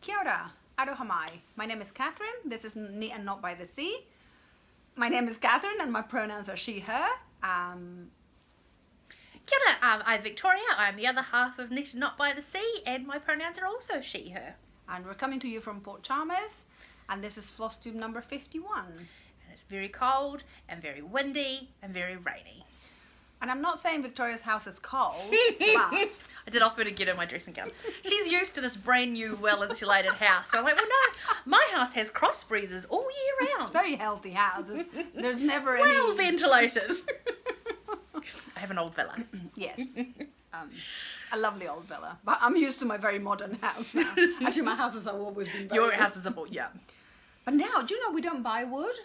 Kia ora, aroha mai. My name is Catherine. This is Neat and Not by the Sea. My name is Catherine and my pronouns are she, her. Kia ora, I'm Victoria. I'm the other half of Neat and Not by the Sea, and my pronouns are also she, her. And we're coming to you from Port Chalmers, and this is Flosstube number 51. And it's very cold and very windy and very rainy. And I'm not saying Victoria's house is cold, but I did offer to get her my dressing gown. She's used to this brand new, well-insulated house. So I'm like, well, no, my house has cross breezes all year round. it's a very healthy house. There's never any... Well ventilated. I have an old villa. Yes. A lovely old villa. But I'm used to my very modern house now. Actually, my houses have always been very Your house is a boat, yeah. But now, do you know we don't buy wood?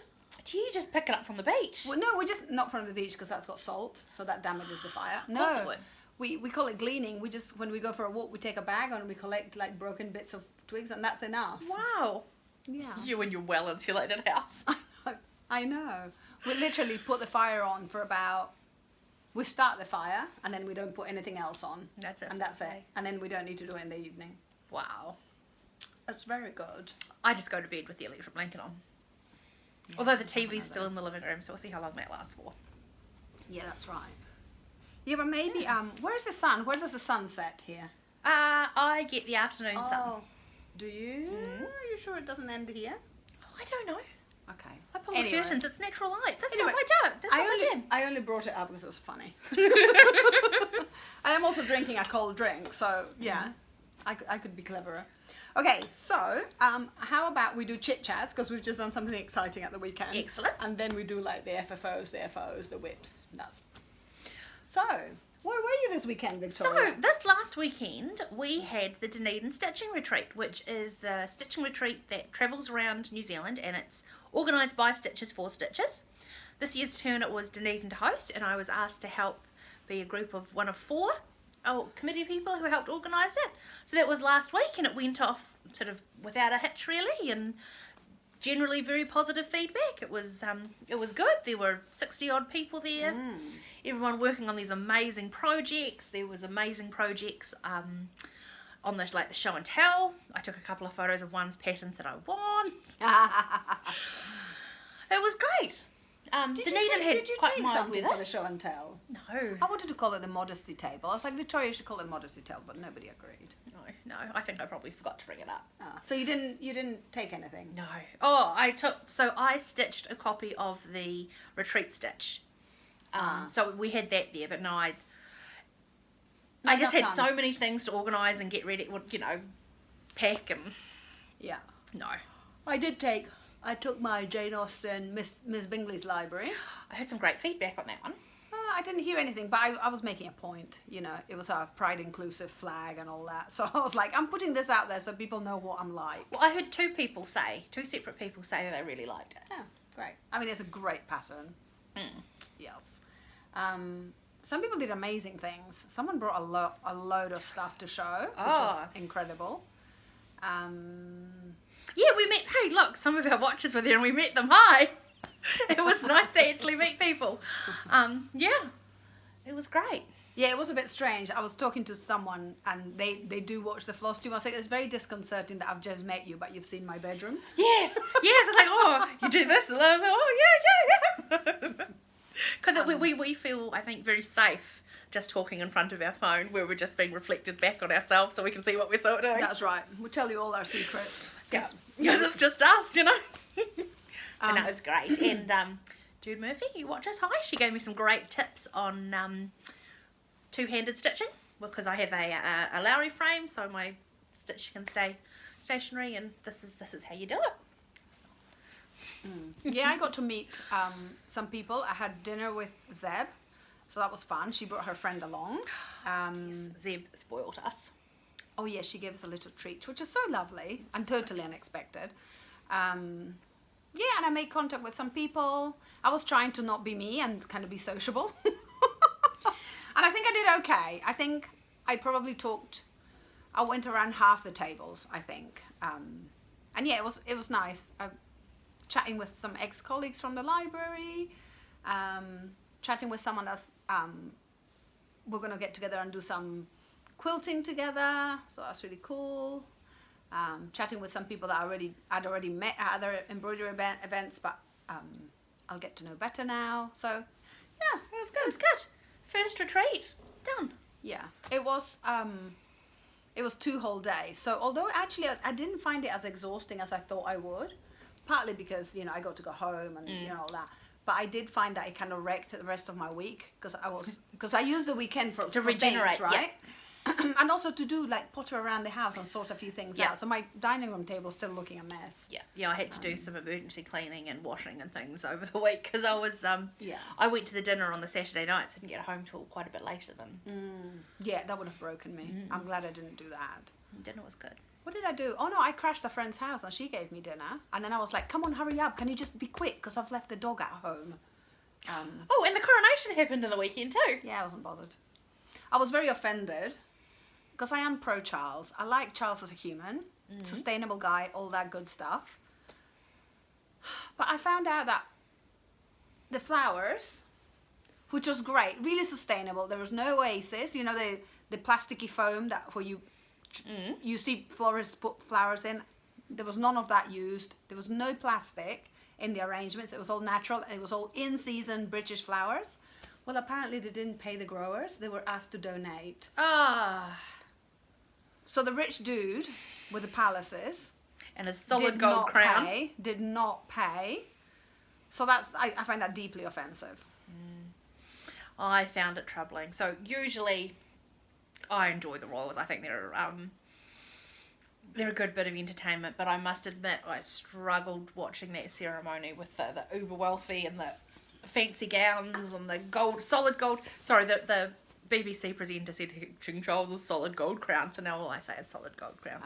Do you just pick it up from the beach? Well, no, we're just not from the beach because that's got salt, so that damages the fire. Of course it No, would. we call it gleaning. We just, when we go for a walk, we take a bag and we collect like broken bits of twigs, and that's enough. Wow. Yeah. You and your well-insulated house. I know. We literally put the fire on for about... We start the fire and then we don't put anything else on. That's it. And that's it. And then we don't need to do it in the evening. Wow. That's very good. I just go to bed with the electric blanket on. Yeah, Although the I have one TV's of still in those. the living room, so we'll see how long that lasts for. Yeah, that's right. Yeah, but maybe, where's the sun? Where does the sun set here? I get the afternoon sun. Do you? Mm. Are you sure it doesn't end here? Oh, I don't know. Okay. I pull the curtains. It's natural light. That's Anyway, not my job. That's not my jam. I only brought it up because it was funny. I am also drinking a cold drink, so yeah, I could be cleverer. Okay, so how about we do chit chats because we've just done something exciting at the weekend. Excellent. And then we do like the FFOs, the FOs, the whips. That's... So, where were you this weekend, Victoria? So, this last weekend, we had the Dunedin Stitching Retreat, which is the stitching retreat that travels around New Zealand, and it's organised by Stitches for Stitches. This year's turn it was Dunedin to host, and I was asked to help be a group of one of four committee people who helped organise it. So that was last week, and it went off sort of without a hitch really, and generally very positive feedback. It was good. There were 60 odd people there. Everyone working on these amazing projects. There was amazing projects on the show and tell. I took a couple of photos of one's patterns that I want. It was great. Did Dunedin you had take quite mild something weather. for the show and tell? No, I wanted to call it the modesty table. I was like, Victoria should call it modesty table, but nobody agreed. no. I think I probably forgot to bring it up. So you didn't take anything? No. Oh, I stitched a copy of the retreat stitch. So we had that there, but no, I just had so many things to organise and get ready, pack and... Yeah. No. I took my Jane Austen, Miss Bingley's library. I heard some great feedback on that one. I didn't hear anything, but I was making a point, it was our Pride Inclusive flag and all that. So I was like, I'm putting this out there so people know what I'm like. Well, I heard two separate people say that they really liked it. Yeah, great. I mean, it's a great pattern. Yes. Some people did amazing things. Someone brought a load of stuff to show, which was incredible. Yeah, we met, hey look, some of our watchers were there and we met them, hi! It was nice to actually meet people. Yeah, it was great. Yeah, it was a bit strange. I was talking to someone and they do watch the Flosstube. I was like, it's very disconcerting that I've just met you, but you've seen my bedroom. Yes, it's like, oh, you do this, and I'm like, oh yeah. Because we feel, I think, very safe just talking in front of our phone where we're just being reflected back on ourselves so we can see what we're sort of doing. That's right. We'll tell you all our secrets. Because it's just us, And that was great. And Jude Murphy, you watch us, hi. She gave me some great tips on two-handed stitching because I have a Lowry frame, so my stitch can stay stationary, and this is how you do it. Yeah, I got to meet some people. I had dinner with Zeb, so that was fun. She brought her friend along. Yes, Zeb spoiled us. Oh yeah, she gave us a little treat, which was so lovely and totally unexpected. Yeah, and I made contact with some people. I was trying to not be me and kind of be sociable. And I think I did okay. I think I probably I went around half the tables, I think. And yeah, it was nice. Chatting with some ex-colleagues from the library, chatting with someone else. We're going to get together and do some quilting together, so that's really cool. chatting with some people that I'd already met at other embroidery events, but I'll get to know better now. So yeah, it was good. It was good. First retreat done. Yeah, it was 2 whole days. So although actually I didn't find it as exhausting as I thought I would, partly because, I got to go home and, all that. But I did find that it kind of wrecked the rest of my week because I used the weekend for regenerate, things, right? And also to do like potter around the house and sort a few things out. So my dining room table's still looking a mess. Yeah, I had to do some emergency cleaning and washing and things over the week because I was I went to the dinner on the Saturday night, so I didn't get home till quite a bit later than. Yeah, that would have broken me. I'm glad I didn't do that. Dinner was good. What did I do? Oh no, I crashed a friend's house and she gave me dinner. And then I was like, come on, hurry up. Can you just be quick? Because I've left the dog at home. And the coronation happened in the weekend too. Yeah, I wasn't bothered. I was very offended because I am pro Charles. I like Charles as a human, sustainable guy, all that good stuff. But I found out that the flowers, which was great, really sustainable. There was no oasis, the plasticky foam where you see florists put flowers in. There was none of that used. There was no plastic in the arrangements. It was all natural and it was all in-season British flowers. Well, apparently they didn't pay the growers. They were asked to donate. So the rich dude with the palaces and a solid gold crown did not pay. So I find that deeply offensive. I found it troubling. So usually I enjoy the royals. I think they're a good bit of entertainment, but I must admit I struggled watching that ceremony with the uber wealthy and the fancy gowns and the solid gold. Sorry, the BBC presenter said King Charles' solid gold crown, so now all I say is solid gold crown.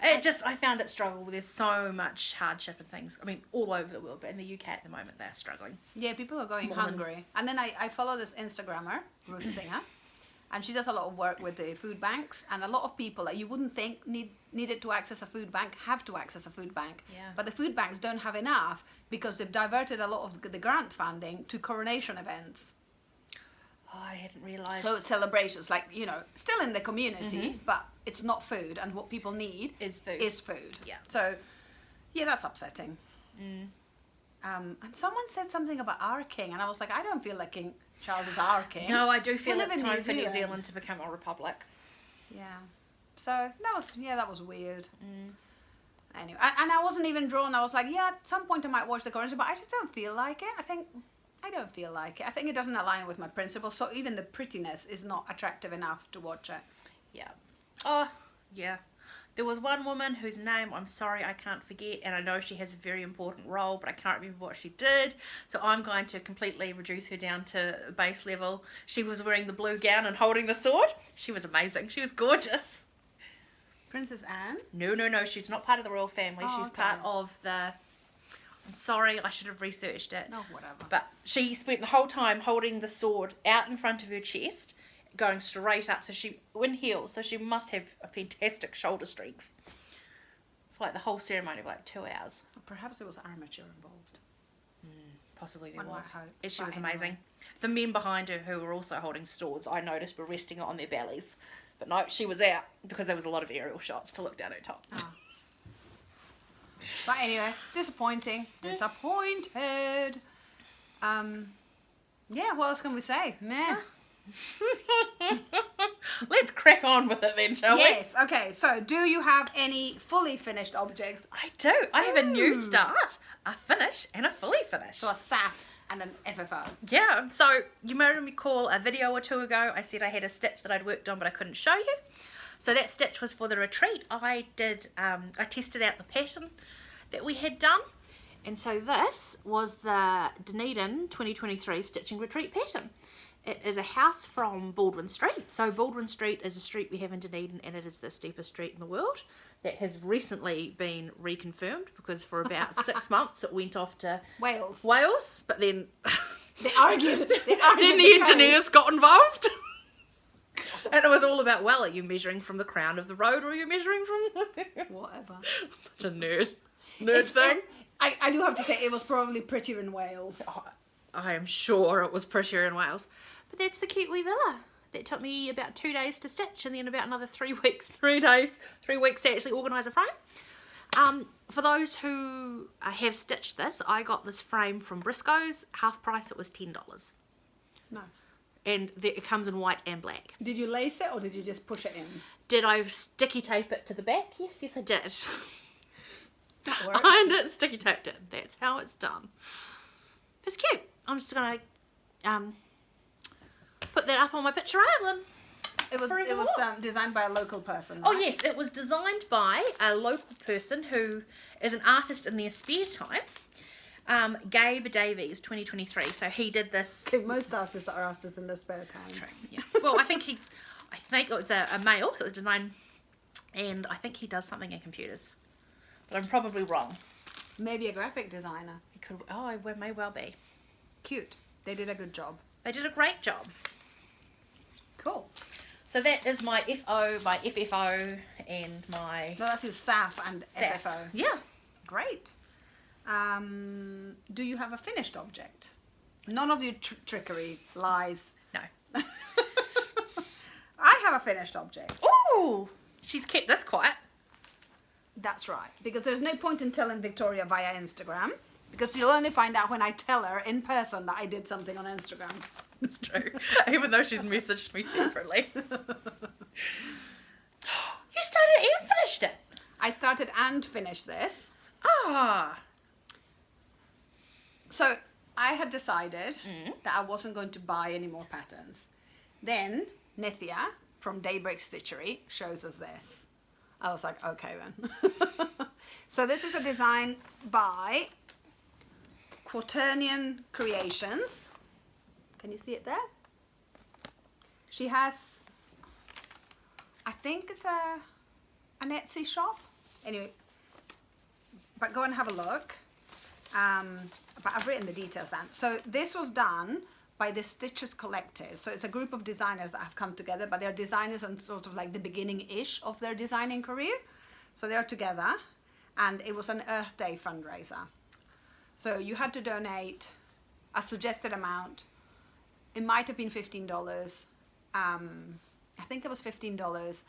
I found it struggle. There's so much hardship and things. I mean, all over the world, but in the UK at the moment, they're struggling. Yeah, people are going hungry. And then I follow this Instagrammer, Ruth Singer, and she does a lot of work with the food banks, and a lot of people that you wouldn't think needed to access a food bank have to access a food bank. Yeah. But the food banks don't have enough because they've diverted a lot of the grant funding to coronation events. Oh, I hadn't realised. So it's celebrations, like, still in the community, but it's not food, and what people need is food. Yeah. So, yeah, that's upsetting. And someone said something about our king, and I was like, I don't feel like King Charles is our king. No, I do feel it's time for New Zealand to become a republic. Yeah. So that was weird. Anyway, and I wasn't even drawn. I was like, yeah, at some point I might watch the coronation, but I just don't feel like it. I don't feel like it. I think it doesn't align with my principles. So even the prettiness is not attractive enough to watch it. Yeah. Oh, yeah. There was one woman whose name, I'm sorry, I can't forget, and I know she has a very important role, but I can't remember what she did, so I'm going to completely reduce her down to base level. She was wearing the blue gown and holding the sword. She was amazing. She was gorgeous. Princess Anne? No, she's not part of the royal family. Oh, she's okay. part of the... I'm sorry, I should have researched it. No, whatever. But she spent the whole time holding the sword out in front of her chest, going straight up, so she in heels, so she must have a fantastic shoulder strength for like the whole ceremony of like 2 hours. Perhaps there was armature involved. Possibly there One was. might hope. She was Anyway. amazing. The men behind her who were also holding swords, I noticed, were resting it on their bellies, but no, she was out because there was a lot of aerial shots to look down her top. Oh. But anyway, disappointing. Disappointed. Yeah, what else can we say? Meh. Let's crack on with it then, shall we? Yes, okay, so do you have any fully finished objects? I do. I have a new start, a finish, and a fully finish. So a SAF and an FFO. Yeah, so you may recall a video or two ago, I said I had a stitch that I'd worked on but I couldn't show you. So that stitch was for the retreat. I tested out the pattern that we had done. And so this was the Dunedin 2023 Stitching Retreat pattern. It is a house from Baldwin Street. So Baldwin Street is a street we have in Dunedin, and it is the steepest street in the world. That has recently been reconfirmed because for about 6 months it went off to Wales, but then They argued. Then the engineers got involved. And it was all about, well, are you measuring from the crown of the road or are you measuring from... Whatever. Such a nerd thing. I do have to say, it was probably prettier in Wales. I am sure it was prettier in Wales. But that's the cute wee villa. that took me about 2 days to stitch, and then about another 3 weeks, 3 days, 3 weeks to actually organise a frame. For those who have stitched this, I got this frame from Briscoe's, half price, it was $10. Nice. And it comes in white and black. Did you lace it or did you just push it in? Did I sticky tape it to the back? Yes, I did. That works. I did sticky taped it. That's how it's done. It's cute. I'm just going to put that up on my picture island. It was designed by a local person, Oh right? yes, it was designed by a local person who is an artist in their spare time. Gabe Davies, 2023. So he did this. I think most artists are artists in their spare time. True, yeah. Well, I think it was a male, so it was designed, and I think he does something in computers. But I'm probably wrong. Maybe a graphic designer. He could. Oh, it may well be. Cute. They did a good job. They did a great job. Cool. So that is my FO, my FFO, and my No, that's your SAF and SAF. FFO. Yeah. Great. Do you have a finished object? None of your trickery, lies. No. I have a finished object. Ooh, she's kept this quiet. That's right. Because there's no point in telling Victoria via Instagram. Because she'll only find out when I tell her in person that I did something on Instagram. It's true. Even though she's messaged me separately. You started and finished it. I started and finished this. Ah. So I had decided that I wasn't going to buy any more patterns. Then Nithya from Daybreak Stitchery shows us this. I was like, okay then. So this is a design by Quaternion Creations. Can you see it there? She has, I think it's an Etsy shop. Anyway, but go and have a look. But I've written the details down. So this was done by the Stitches Collective. So it's a group of designers that have come together, but they're designers and sort of like the beginning-ish of their designing career. So they're together, and it was an Earth Day fundraiser. So you had to donate a suggested amount. It might have been $15. I think it was $15.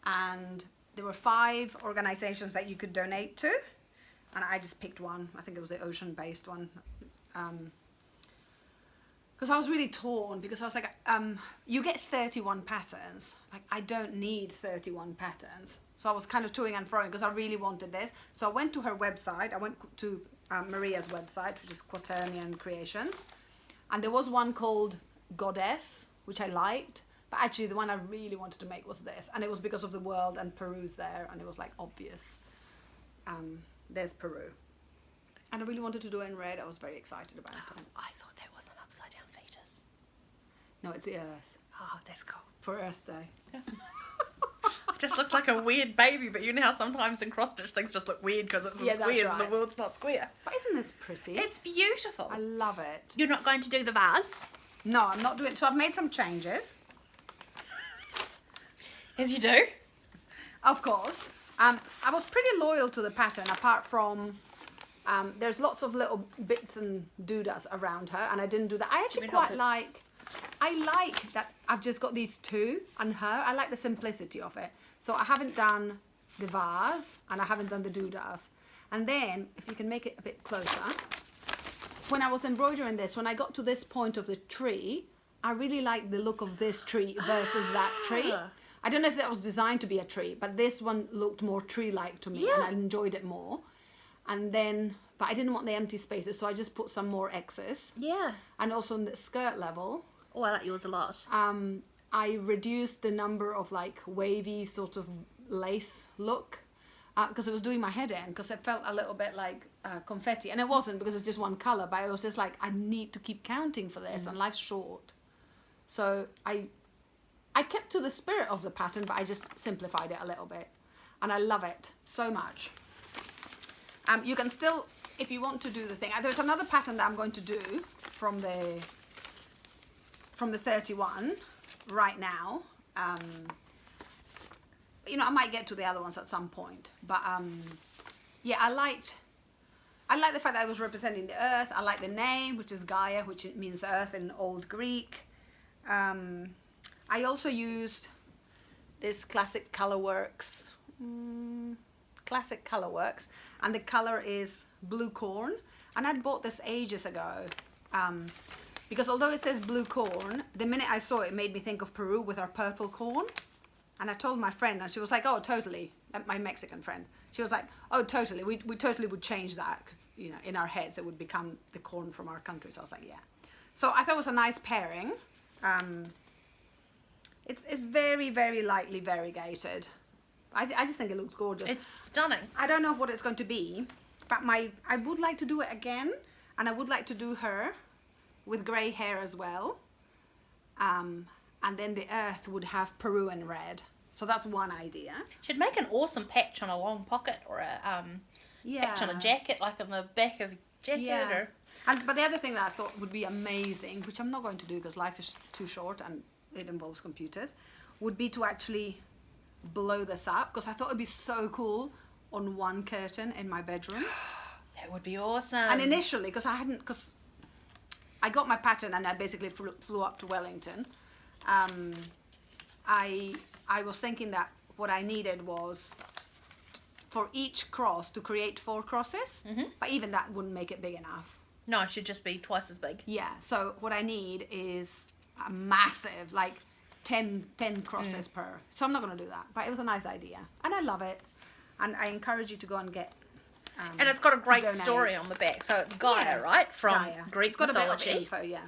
And there were 5 organizations that you could donate to. And I just picked one. I think it was the ocean-based one. Because I was really torn, because I was like, you get 31 patterns. Like, I don't need 31 patterns. So I was kind of toing and froing because I really wanted this. So I went to her website. I went to Maria's website, which is Quaternion Creations. And there was one called Goddess, which I liked. But actually, the one I really wanted to make was this. And it was because of the world and Peru's there. And it was, like, obvious. There's Peru. And I really wanted to do it in red. I was very excited about it. I thought that was an upside down fetus. No, it's the Earth. Oh, that's cool. For Earth Day. It just looks like a weird baby, but you know how sometimes in cross stitch things just look weird because it's Yeah, that's squares and right. the world's not square. But isn't this pretty? It's beautiful. I love it. You're not going to do the vase? No, I'm not doing. So I've made some changes. As you do. Of course. I was pretty loyal to the pattern, apart from there's lots of little bits and doodads around her, and I didn't do that. I actually quite like. I like that I've just got these 2 and her. I like the simplicity of it. So I haven't done the vase and I haven't done the doodads. And then, if you can make it a bit closer, when I was embroidering this, when I got to this point of the tree, I really liked the look of this tree versus that tree. I don't know if that was designed to be a tree, but this one looked more tree-like to me, and I enjoyed it more. And then, but I didn't want the empty spaces, so I just put some more X's. Yeah. And also on the skirt level, Oh, I like yours a lot. I reduced the number of like wavy sort of lace look, because it was doing my head in, because it felt a little bit like confetti. And it wasn't, because it's just one colour, but I was just like, I need to keep counting for this, and life's short. So I kept to the spirit of the pattern, but I just simplified it a little bit. And I love it so much. You can still, if you want to do the thing, there's another pattern that I'm going to do from the 31 right now. You know, I might get to the other ones at some point. But yeah, I like the fact that I was representing the earth. I like the name, which is Gaia, which means earth in Old Greek. I also used this Classic Colorworks, and the color is Blue Corn, and I'd bought this ages ago, because although it says Blue Corn, the minute I saw it, it made me think of Peru with our purple corn. And I told my friend, and she was like, oh, totally, my Mexican friend. She was like, oh, totally, we totally would change that, because, you know, in our heads it would become the corn from our country. So I was like, yeah. So I thought it was a nice pairing. It's very, very lightly variegated. I just think it looks gorgeous. It's stunning. I don't know what it's going to be, but I would like to do it again, and I would like to do her with grey hair as well. And then the earth would have Peruvian red. So that's one idea. Should make an awesome patch on a long pocket, or a patch on a jacket, like on the back of a jacket. Yeah. But the other thing that I thought would be amazing, which I'm not going to do because life is too short and it involves computers, would be to actually blow this up, because I thought it'd be so cool on one curtain in my bedroom. That would be awesome. And initially, because I got my pattern and I basically flew up to Wellington. I was thinking that what I needed was for each cross to create 4 crosses, but even that wouldn't make it big enough. No, it should just be twice as big. Yeah, so what I need is a massive, like 10 crosses per. So I'm not going to do that, but it was a nice idea. And I love it. And I encourage you to go and get... and it's got a great donate. Story on the back. So it's Gaia, right? From Greek it's got mythology. A bit of info, yeah.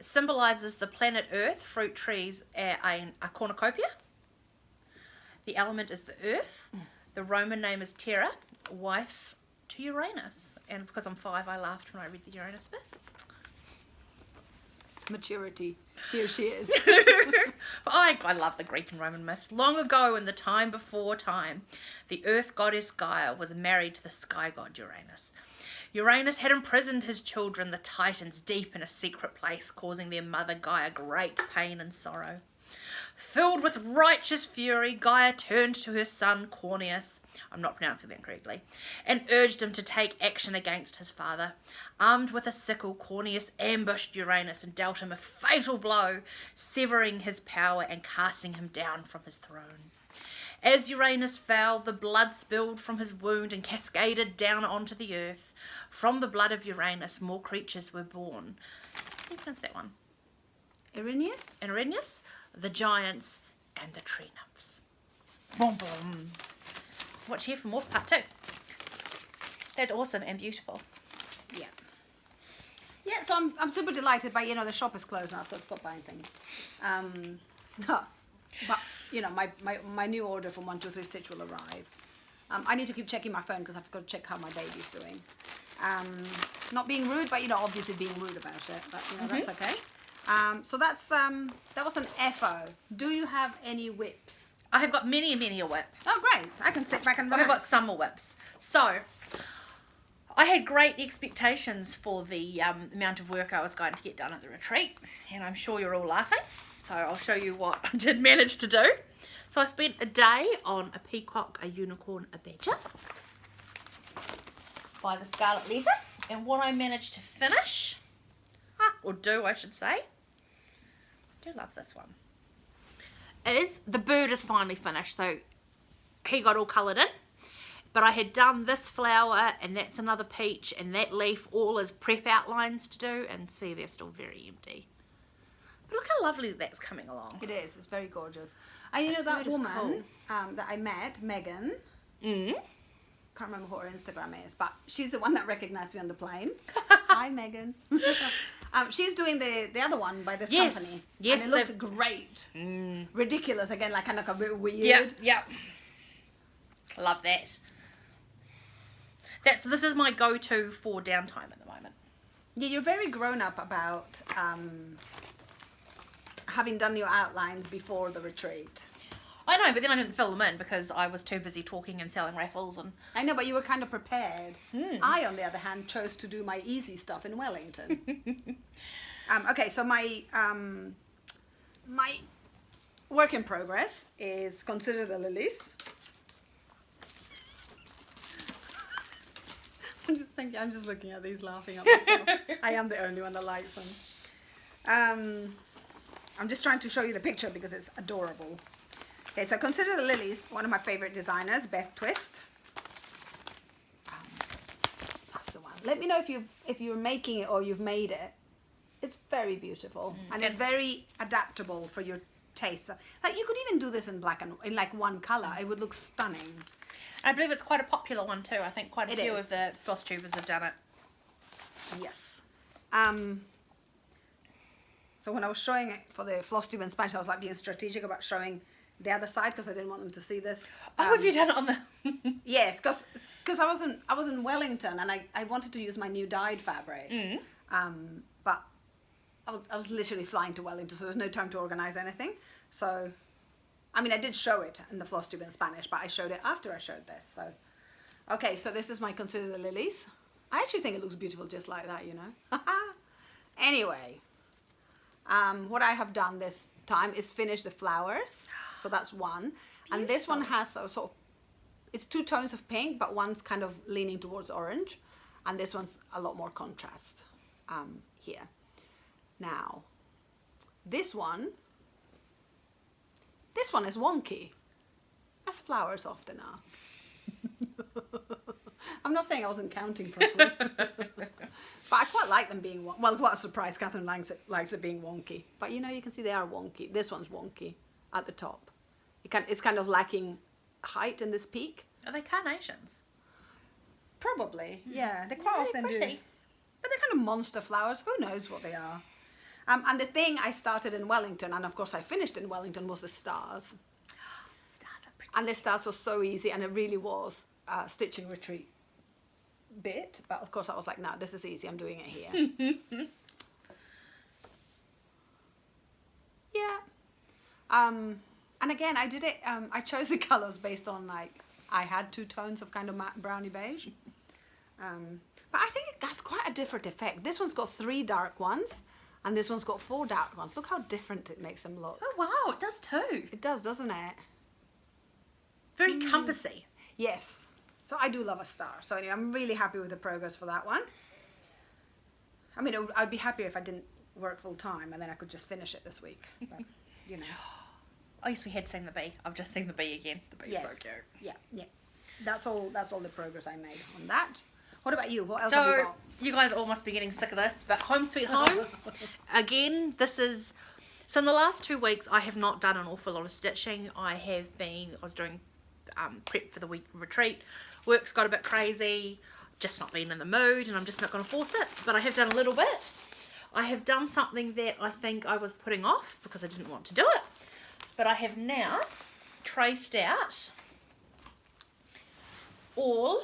Symbolises the planet Earth, fruit trees, a cornucopia. The element is the earth. The Roman name is Terra, wife to Uranus. And because I'm 5, I laughed when I read the Uranus bit. Maturity. Here she is. I love the Greek and Roman myths. Long ago, in the time before time, the earth goddess Gaia was married to the sky god Uranus. Uranus had imprisoned his children, the Titans, deep in a secret place, causing their mother Gaia great pain and sorrow. Filled with righteous fury, Gaia turned to her son Corneus, I'm not pronouncing that correctly, and urged him to take action against his father. Armed with a sickle, Corneus ambushed Uranus and dealt him a fatal blow, severing his power and casting him down from his throne. As Uranus fell, the blood spilled from his wound and cascaded down onto the earth. From the blood of Uranus, more creatures were born. How do you pronounce that one? Irenaeus, the giants, and the tree nymphs. Boom, boom. Watch here for more part 2. That's awesome and beautiful. Yeah. Yeah, so I'm super delighted by, the shop is closed now. I've got to stop buying things. No, but, my new order from 123 Stitch will arrive. I need to keep checking my phone because I've got to check how my baby's doing. Not being rude, but, obviously being rude about it. But, that's okay. So that's that was an FO. Do you have any whips? I have got many a whip. Oh, great. I can sit back and relax. I've got summer whips. So, I had great expectations for the amount of work I was going to get done at the retreat. And I'm sure you're all laughing. So, I'll show you what I did manage to do. So, I spent a day on a peacock, a unicorn, a badger by the Scarlet Letter. And what I managed to finish, or do I should say, I do love this one, is the bird is finally finished. So he got all coloured in, but I had done this flower and that's another peach and that leaf all as prep outlines to do, and see, they're still very empty. But look how lovely that's coming along. It is. It's very gorgeous. And that woman cool. That I met, Megan, can't remember what her Instagram is, but she's the one that recognized me on the plane. Hi, Megan. She's doing the other one by this company. Yes, and it looked great. Ridiculous again, like kind of a bit weird. Yeah. Love that. This is my go-to for downtime at the moment. Yeah, you're very grown up about having done your outlines before the retreat. I know, but then I didn't fill them in because I was too busy talking and selling raffles. And I know, but you were kind of prepared. I, on the other hand, chose to do my easy stuff in Wellington. Okay, so my work in progress is Consider the Lilies. I'm just looking at these laughing at myself. I am the only one that likes them. I'm just trying to show you the picture because it's adorable. Okay, so Consider the Lilies, one of my favorite designers, Beth Twist. That's the one. Let me know if you're making it or you've made it. It's very beautiful and it's very adaptable for your taste. Like you could even do this in black and in like one color. It would look stunning. I believe it's quite a popular one too. I think quite a few of the Flosstubers have done it. Yes. So when I was showing it for the Flosstube in Spanish, I was like being strategic about showing the other side because I didn't want them to see this. Oh, have you done it on the? Yes, because I was in Wellington and I wanted to use my new dyed fabric. But I was literally flying to Wellington, so there was no time to organize anything. So, I mean, I did show it in the Flosstube in Spanish, but I showed it after I showed this. So, okay, so this is my Consider the Lilies. I actually think it looks beautiful just like that, you know. Anyway, what I have done this time is finish the flowers. So that's one. Beautiful. And this one has a sort of, it's 2 tones of pink, but one's kind of leaning towards orange. And this one's a lot more contrast here. Now, this one is wonky, as flowers often are. I'm not saying I wasn't counting properly, but I quite like them being well. What a surprise! Catherine likes it being wonky, but you know you can see they are wonky. This one's wonky at the top. It's kind of lacking height in this peak. Are they carnations? Probably, yeah. They quite often do, but they're kind of monster flowers. Who knows what they are? And the thing I started in Wellington, and of course I finished in Wellington, was the stars. Stars are pretty. And the stars was so easy, and it really was a stitching retreat bit. But of course I was like, no, this is easy. I'm doing it here. Yeah. And again, I did it. I chose the colors based on like I had 2 tones of kind of matte brownie beige. But I think it has quite a different effect. This one's got 3 dark ones. And this one's got 4 dark ones. Look how different it makes them look. Oh wow, it does too. It does, doesn't it? Very compassy. Yes. So I do love a star. So anyway, I'm really happy with the progress for that one. I mean, I'd be happier if I didn't work full time and then I could just finish it this week. But, you know. Oh yes, we had seen the bee. I've just seen the bee again. The bee's so cute. Yeah, yeah. That's all the progress I made on that. What about you? What else have you got? You guys all must be getting sick of this, but Home Sweet Home. Again, so in the last 2 weeks I have not done an awful lot of stitching. I was doing prep for the week retreat. Work's got a bit crazy, just not been in the mood, and I'm just not going to force it, but I have done a little bit. I have done something that I think I was putting off because I didn't want to do it, but I have now traced out all.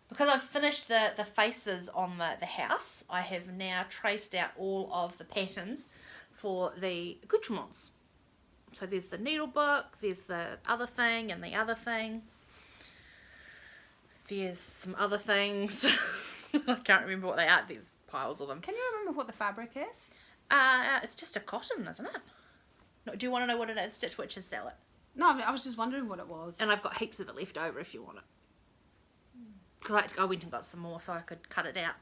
Because I've finished the faces on the house, I have now traced out all of the patterns for the accoutrements. So there's the needle book, there's the other thing and the other thing. There's some other things. I can't remember what they are. There's piles of them. Can you remember what the fabric is? It's just a cotton, isn't it? No, do you want to know what it is? Stitch Witches sell it. No, I was just wondering what it was. And I've got heaps of it left over if you want it. Because I went and got some more so I could cut it out.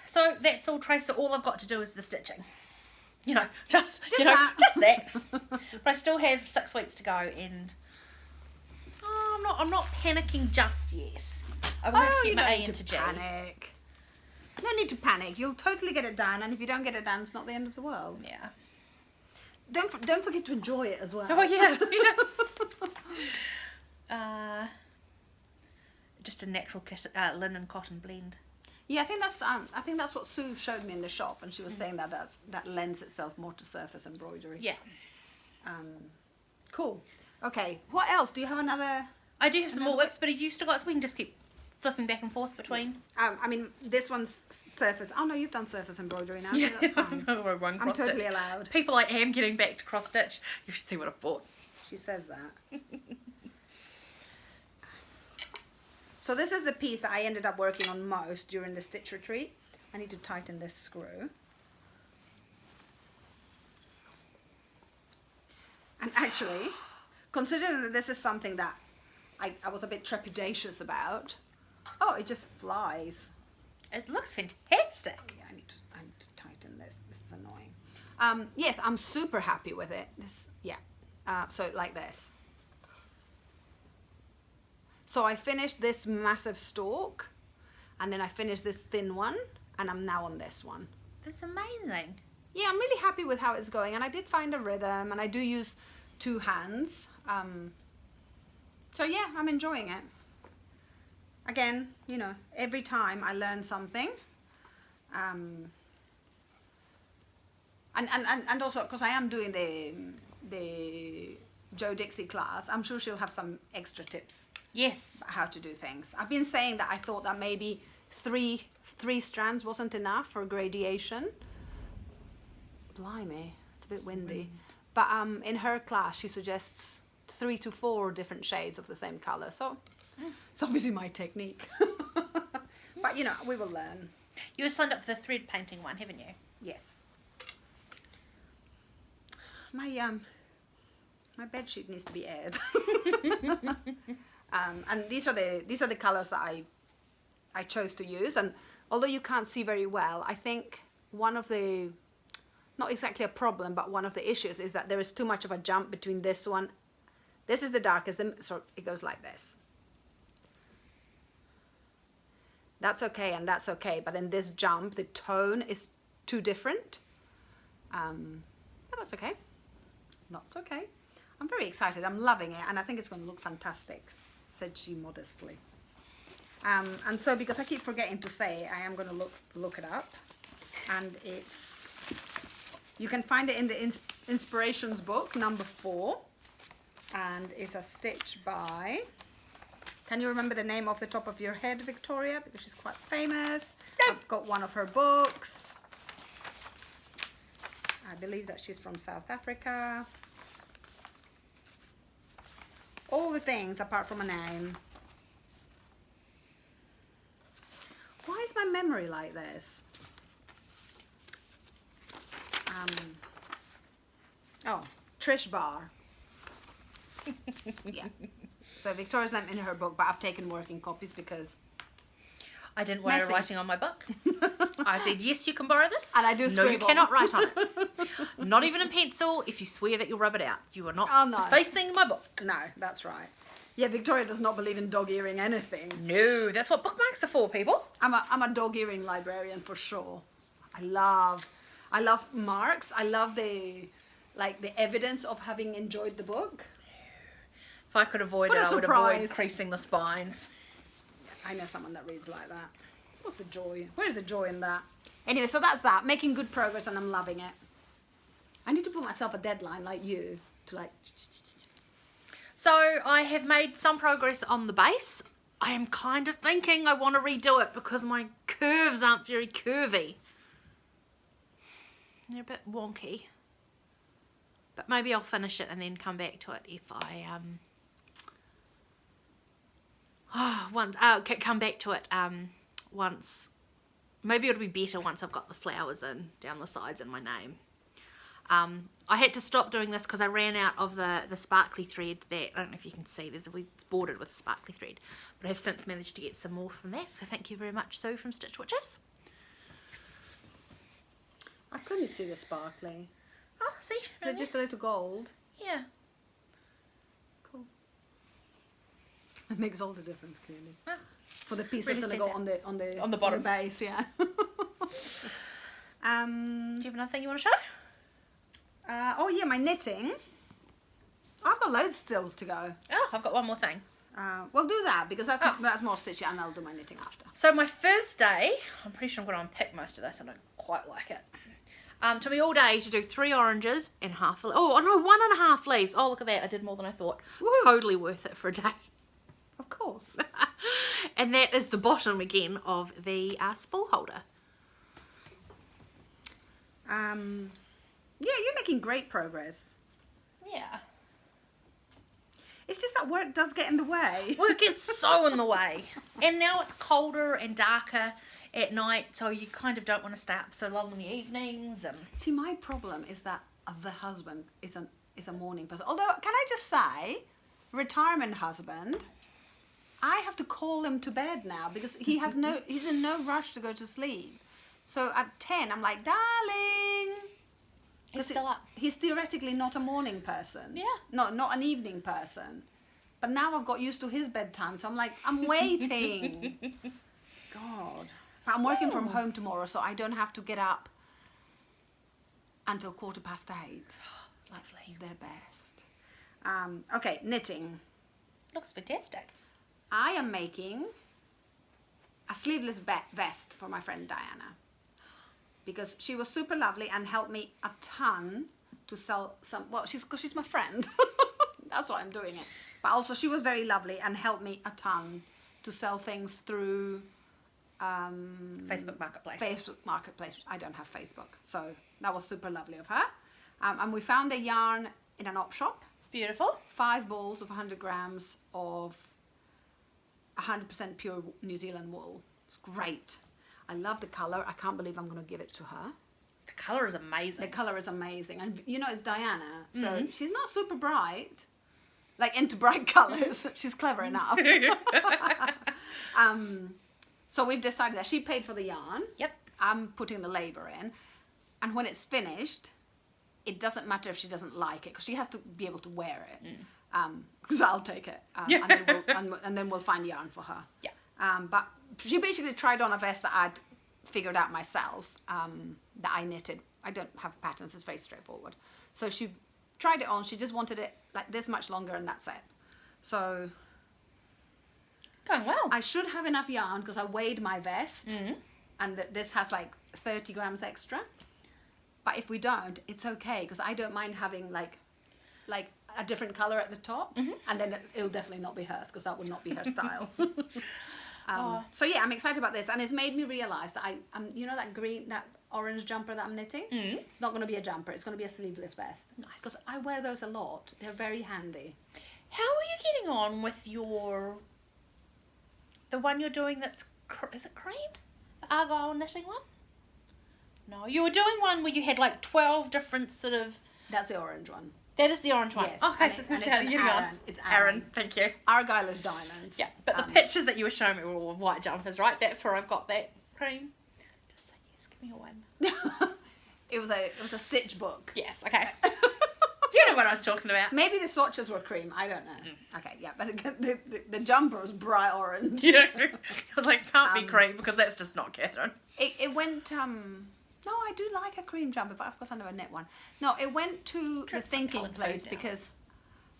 So that's all traced. So all I've got to do is the stitching. You know, just that. Just that. But I still have 6 weeks to go, and I'm not panicking just yet. I will have to get my A into G. Panic. No need to panic. You'll totally get it done, and if you don't get it done, it's not the end of the world. Yeah. Don't forget to enjoy it as well. Oh yeah. Just a natural linen cotton blend. Yeah, I think that's what Sue showed me in the shop, and she was saying that lends itself more to surface embroidery. Yeah. Cool. Okay. What else? Do you have another? I do have some more whips, but you still got, so we can just keep flipping back and forth between. I mean, this one's surface. Oh no, you've done surface embroidery now. Yeah, that's fine. I'm totally allowed. People, I am getting back to cross stitch. You should see what I've bought. She says that. So this is the piece that I ended up working on most during the stitch retreat. I need to tighten this screw. And actually, considering that this is something that I was a bit trepidatious about, oh, it just flies. It looks fantastic. Yeah, I need to tighten Yes, I'm super happy with it. So like this. So I finished this massive stalk, and then I finished this thin one, and I'm now on this one. That's amazing. Yeah, I'm really happy with how it's going, and I did find a rhythm, and I do use 2 hands. So yeah, I'm enjoying it. Again, you know, every time I learn something. And also because I am doing the Joe Dixie class, I'm sure she'll have some extra tips. Yes. About how to do things. I've been saying that I thought that maybe three strands wasn't enough for gradation. Blimey, it's a bit windy. But in her class, she suggests 3 to 4 different shades of the same color. So it's obviously my technique. But you know, we will learn. You signed up for the thread painting one, haven't you? Yes. My bed sheet needs to be aired. And these are the colors that I chose to use. And although you can't see very well, I think one of the, not exactly a problem, but one of the issues is that there is too much of a jump between this one. This is the darkest, so it goes like this. That's okay, and that's okay, but in this jump, the tone is too different. But that's okay. Not okay. I'm very excited. I'm loving it, and I think it's going to look fantastic, said she modestly. And so, because I keep forgetting to say, I am going to look it up, and it's, you can find it in the Inspirations book, number 4, and it's a stitch by, can you remember the name off the top of your head, Victoria? Because she's quite famous. No. I've got one of her books. I believe that she's from South Africa. All the things apart from a name. Why is my memory like this? Oh, Trish Barr. Yeah. So Victoria's name in her book, but I've taken working copies because I didn't want her writing on my book. I said, yes, you can borrow this. And I do scribble. No, you cannot write on it. Not even in pencil. If you swear that you'll rub it out, you are not facing my book. No, that's right. Yeah, Victoria does not believe in dog earing anything. No, that's what bookmarks are for, people. I'm a dog earing librarian for sure. I love marks. I love the evidence of having enjoyed the book. If I could avoid it, I would avoid creasing the spines. I know someone that reads like that. What's the joy? Where's the joy in that? Anyway, so that's that. Making good progress, and I'm loving it. I need to put myself a deadline like you to like. So I have made some progress on the base. I am kind of thinking I want to redo it because my curves aren't very curvy. They're a bit wonky. But maybe I'll finish it and then come back to it if I come back to it once. Maybe it'll be better once I've got the flowers in down the sides and my name. I had to stop doing this because I ran out of the sparkly thread that, I don't know if you can see, it's bordered with sparkly thread, but I have since managed to get some more from that, so thank you very much, Sue from Stitch Witches. I couldn't see the sparkly. Oh, see? Is it just a little gold? Yeah. Cool. It makes all the difference, clearly. Ah, for the piece really that's going to go on the bottom. On the base, yeah. Do you have another thing you want to show? Oh yeah, my knitting. I've got loads still to go. Oh, I've got one more thing. We'll do that because that's more stitchy, and I'll do my knitting after. So my first day, I'm pretty sure I'm going to unpick most of this. I don't quite like it. Took me all day to do 3 oranges and half. Oh no, 1.5 leaves. Oh look at that! I did more than I thought. Woo-hoo. Totally worth it for a day. Of course. And that is the bottom again of the spool holder. Yeah, you're making great progress. Yeah. It's just that work does get in the way. Work gets so in the way. And now it's colder and darker at night, so you kind of don't want to stay up so long in the evenings. And see, my problem is that the husband is a morning person. Although, can I just say, retirement husband, I have to call him to bed now because he's in no rush to go to sleep. So at 10, I'm like, darling. He's still up. He's theoretically not a morning person. Yeah. Not an evening person. But now I've got used to his bedtime, so I'm like, I'm waiting. God. But I'm working from home tomorrow, so I don't have to get up until 8:15. Lovely. They're best. Okay, knitting. Looks fantastic. I am making a sleeveless vest for my friend Diana, because she was super lovely and helped me a ton to sell some, well, because she's my friend. That's why I'm doing it. But also she was very lovely and helped me a ton to sell things through Facebook Marketplace. Facebook Marketplace. I don't have Facebook, so that was super lovely of her. And we found the yarn in an op shop. Beautiful. 5 balls of 100 grams of 100% pure New Zealand wool. It's great. I love the colour. I can't believe I'm going to give it to her. The colour is amazing. The colour is amazing. And you know, it's Diana, so she's not super bright, like into bright colours. She's clever enough. So we've decided that she paid for the yarn. Yep. I'm putting the labour in. And when it's finished, it doesn't matter if she doesn't like it, because she has to be able to wear it. Because I'll take it. And then we'll find yarn for her. Yeah. But she basically tried on a vest that I'd figured out myself, that I knitted. I don't have patterns, it's very straightforward. So she tried it on, she just wanted it like this much longer, and that's it. So Going well. I should have enough yarn, because I weighed my vest, and this has like 30 grams extra. But if we don't, it's okay, because I don't mind having like a different colour at the top, and then it'll definitely not be hers, because that would not be her style. So yeah, I'm excited about this, and it's made me realise that I'm, you know, that orange jumper that I'm knitting? It's not going to be a jumper, it's going to be a sleeveless vest. Nice. Because I wear those a lot. They're very handy. How are you getting on with the one you're doing that's, is it cream? The Argyle knitting one? No, you were doing one where you had like 12 different sort of... That's the orange one. That is the orange one. Yes. Okay, And so it's getting on. Aran. It's Aaron, thank you. Argylish diamonds. Yeah, but the pictures that you were showing me were all white jumpers, right? That's where I've got that cream. Just say yes, give me a one. It was a stitch book. Yes, okay. You know what I was talking about. Maybe the swatches were cream. I don't know. Okay, yeah, but the jumper was bright orange. Yeah. I was like, can't be cream, because that's just not Catherine. It went. No, I do like a cream jumper, but of course I never knit one. No, it went to the thinking place, because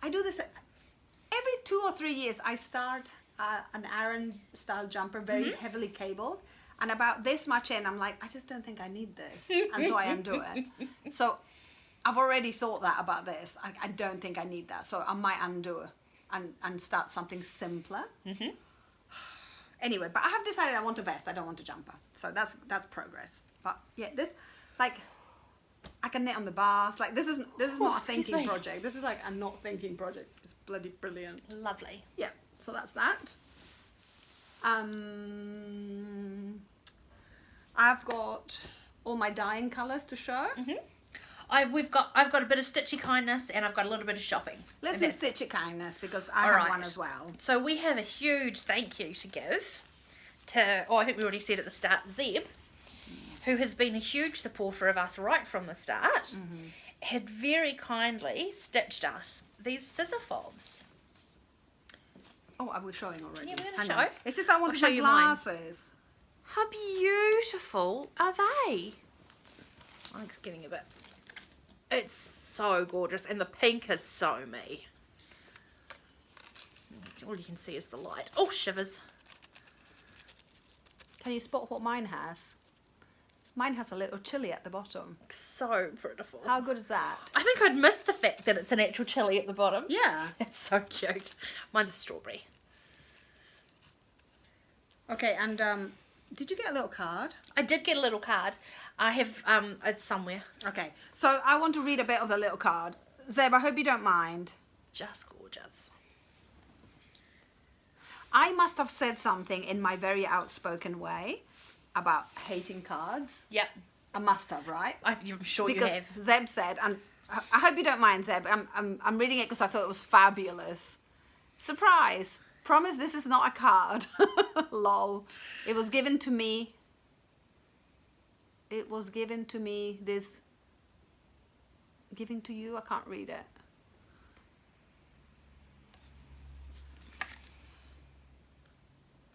I do this every 2 or 3 years. I start an Aran style jumper, very heavily cabled, and about this much in, I'm like, I just don't think I need this, and so I undo it. So I've already thought that about this. I don't think I need that, so I might undo it and start something simpler. Anyway, but I have decided I want a vest. I don't want a jumper, so that's progress. But yeah, this, like, I can knit on the bars. Like, this is not a thinking project. This is like a not thinking project. It's bloody brilliant. Lovely. Yeah, so that's that. I've got all my dyeing colours to show. I've got a bit of stitchy kindness, and I've got a little bit of shopping. Let's do stitchy kindness, because I have one as well. So we have a huge thank you to give to, I think we already said at the start, Zeb, who has been a huge supporter of us right from the start, had very kindly stitched us these scissor fobs. Oh, are we showing already? Yeah, we're Hang going to on. show. It's just I want I'll my show you mine. glasses. How beautiful are they? I'm just getting a bit. It's so gorgeous, and the pink is so me. All you can see is the light. Oh, shivers. Can you spot what mine has? Mine has a little chili at the bottom. So beautiful. How good is that? I think I'd missed the fact that it's an actual chili at the bottom. Yeah. It's so cute. Mine's a strawberry. Okay, and did you get a little card? I did get a little card. I have, it's somewhere. Okay, so I want to read a bit of the little card. Zeb, I hope you don't mind. Just gorgeous. I must have said something in my very outspoken way about hating cards. Yep. I must have, right? I'm sure because you have. Zeb said, and I hope you don't mind, Zeb. I'm reading it because I thought it was fabulous. Surprise! Promise this is not a card. Lol. It was given to me. It was given to me this giving to you. I can't read it.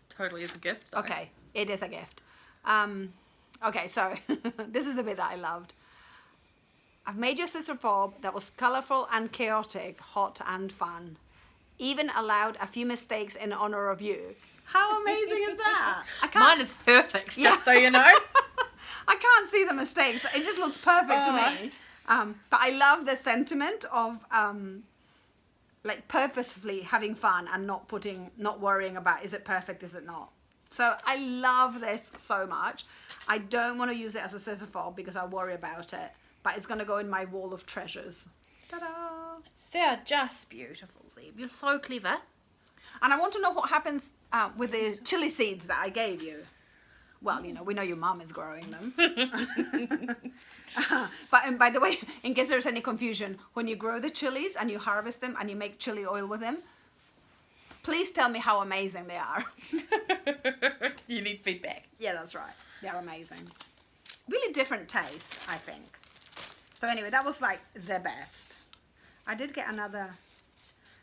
Totally is a gift, though. Okay, it is a gift. Okay, so this is the bit that I loved. I've made you a scissor fob that was colorful and chaotic, hot and fun. Even allowed a few mistakes in honor of you. How amazing is that? Mine is perfect, just so you know. I can't see the mistakes. It just looks perfect to me. But I love the sentiment of like purposefully having fun and not worrying about is it perfect, is it not. So I love this so much. I don't want to use it as a scissor fob because I worry about it, but it's going to go in my wall of treasures. Ta-da! They're just beautiful, Zeb. You're so clever. And I want to know what happens with the chili seeds that I gave you. Well, you know, we know your mum is growing them. But and by the way, in case there's any confusion, when you grow the chilies and you harvest them and you make chili oil with them, please tell me how amazing they are. You need feedback. Yeah, that's right. They're amazing. Really different taste, I think. So anyway, that was like the best. I did get another...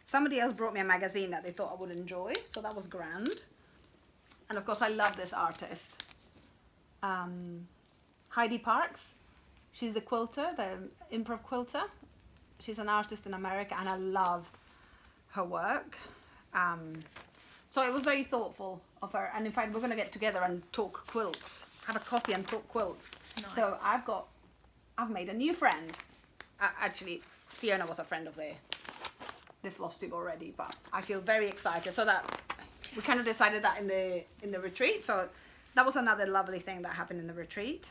Somebody else brought me a magazine that they thought I would enjoy, so that was grand. And of course, I love this artist. Heidi Parks. She's a quilter, the improv quilter. She's an artist in America, and I love her work. So it was very thoughtful of her. And in fact, we're going to get together and talk quilts, have a coffee and talk quilts. Nice. So I've made a new friend. Actually, Fiona was a friend of the Flosstube already, but I feel very excited. So that we kind of decided that in the retreat. So that was another lovely thing that happened in the retreat.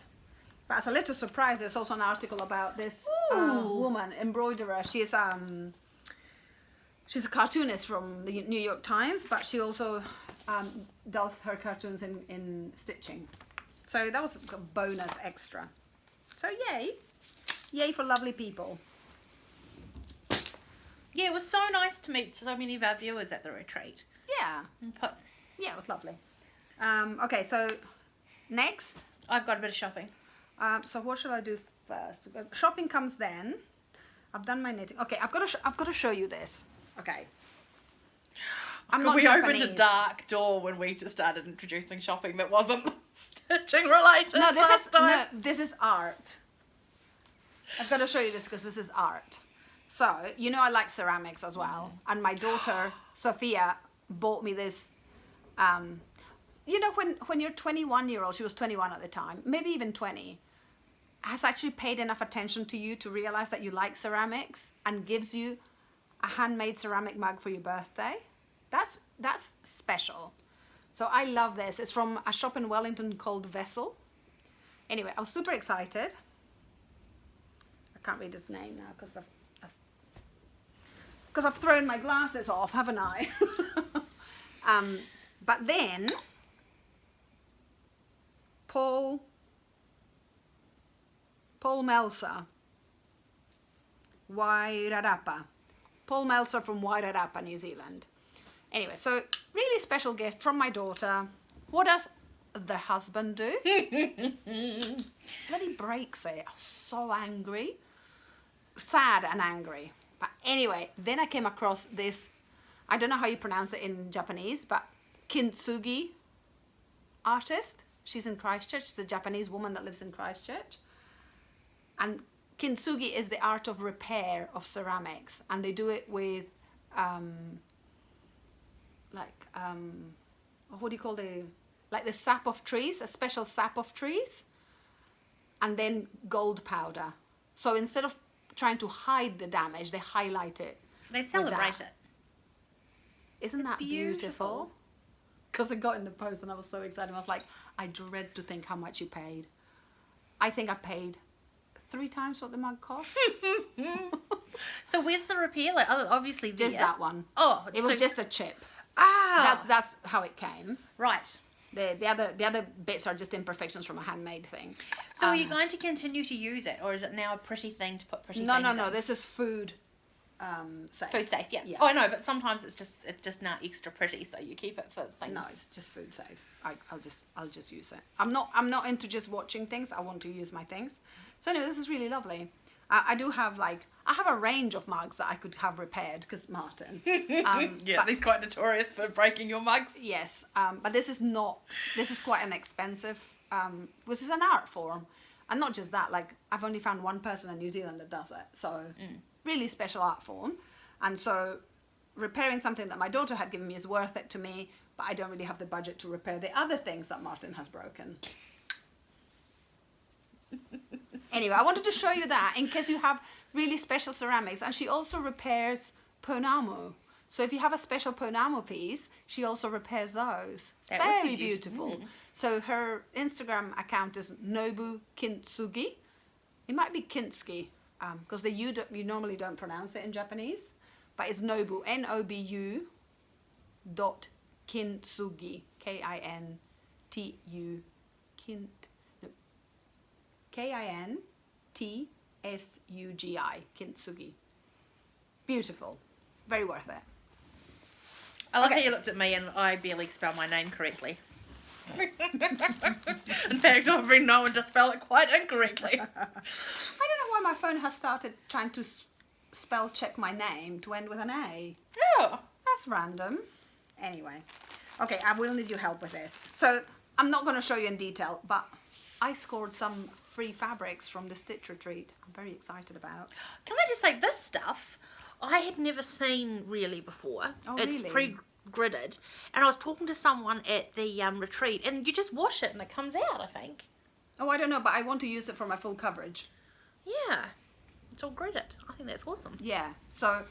But as a little surprise, there's also an article about this woman, embroiderer. She's a cartoonist from the New York Times, but she also does her cartoons in stitching. So that was a bonus extra. So yay. Yay for lovely people. Yeah, it was so nice to meet so many of our viewers at the retreat. Yeah. Yeah, it was lovely. Okay, so next. I've got a bit of shopping. So what shall I do first? Shopping comes then. I've done my knitting. Okay, I've got to show you this. Okay. We opened a dark door when we just started introducing shopping that wasn't stitching related. No, this is art. I've got to show you this because this is art. So, you know I like ceramics as well. And my daughter, Sophia, bought me this. You know, when you're 21-year-old, she was 21 at the time, maybe even 20, has actually paid enough attention to you to realize that you like ceramics and gives you a handmade ceramic mug for your birthday. That's special. So I love this. It's from a shop in Wellington called Vessel. Anyway, I was super excited. I can't read his name now because I've thrown my glasses off, haven't I? But then Paul Melser, Wairarapa. Paul Melser from Wairarapa, New Zealand. Anyway, so really special gift from my daughter. What does the husband do? Bloody breaks it. I was so angry. Sad and angry. But anyway, then I came across this, I don't know how you pronounce it in Japanese, but kintsugi artist. She's in Christchurch. She's a Japanese woman that lives in Christchurch. And kintsugi is the art of repair of ceramics. And they do it with, what do you call the sap of trees, a special sap of trees, and then gold powder. So instead of trying to hide the damage, they highlight it. They celebrate it. Isn't that beautiful? Because I got in the post and I was so excited. I was like, I dread to think how much you paid. I think I paid 3 times what the mug cost. So where's the repair? Like, obviously just there. that one. Oh, it was just a chip. Ah, that's how it came. Right. The other bits are just imperfections from a handmade thing. So are you going to continue to use it, or is it now a pretty thing to put pretty things in? No. This is food safe. Food safe, yeah. Oh, I know, but sometimes it's just not extra pretty, so you keep it for things. No, it's just food safe. I'll just use it. I'm not into just watching things. I want to use my things. So anyway, this is really lovely. I do have like, I have a range of mugs that I could have repaired because Martin. Yeah, they're quite notorious for breaking your mugs. Yes, but this is quite an expensive, this is an art form. And not just that, like I've only found one person in New Zealand that does it. So really special art form. And so repairing something that my daughter had given me is worth it to me, but I don't really have the budget to repair the other things that Martin has broken. Anyway, I wanted to show you that in case you have really special ceramics. And she also repairs pounamu. So if you have a special pounamu piece, she also repairs those. It's That would very be beautiful. So her Instagram account is Nobu Kintsugi. It might be Kintsugi, because you normally don't pronounce it in Japanese. But it's Nobu, Nobu dot Kintsugi, Kintu, Kintsugi, Kintsugi. Beautiful. Very worth it. I like Okay. how you looked at me and I barely spell my name correctly. In fact, I've been known to spell it quite incorrectly. I don't know why my phone has started trying to spell check my name to end with an A. Oh. That's random. Anyway. Okay, I will need your help with this. So, I'm not going to show you in detail, but I scored some free fabrics from the Stitch Retreat. I'm very excited about. Can I just say, this stuff I had never seen really before. Oh, it's really? pre-gridded. And I was talking to someone at the retreat, and you just wash it and it comes out, I think. Oh, I don't know, but I want to use it for my full coverage. Yeah. It's all gridded. I think that's awesome. Yeah. So,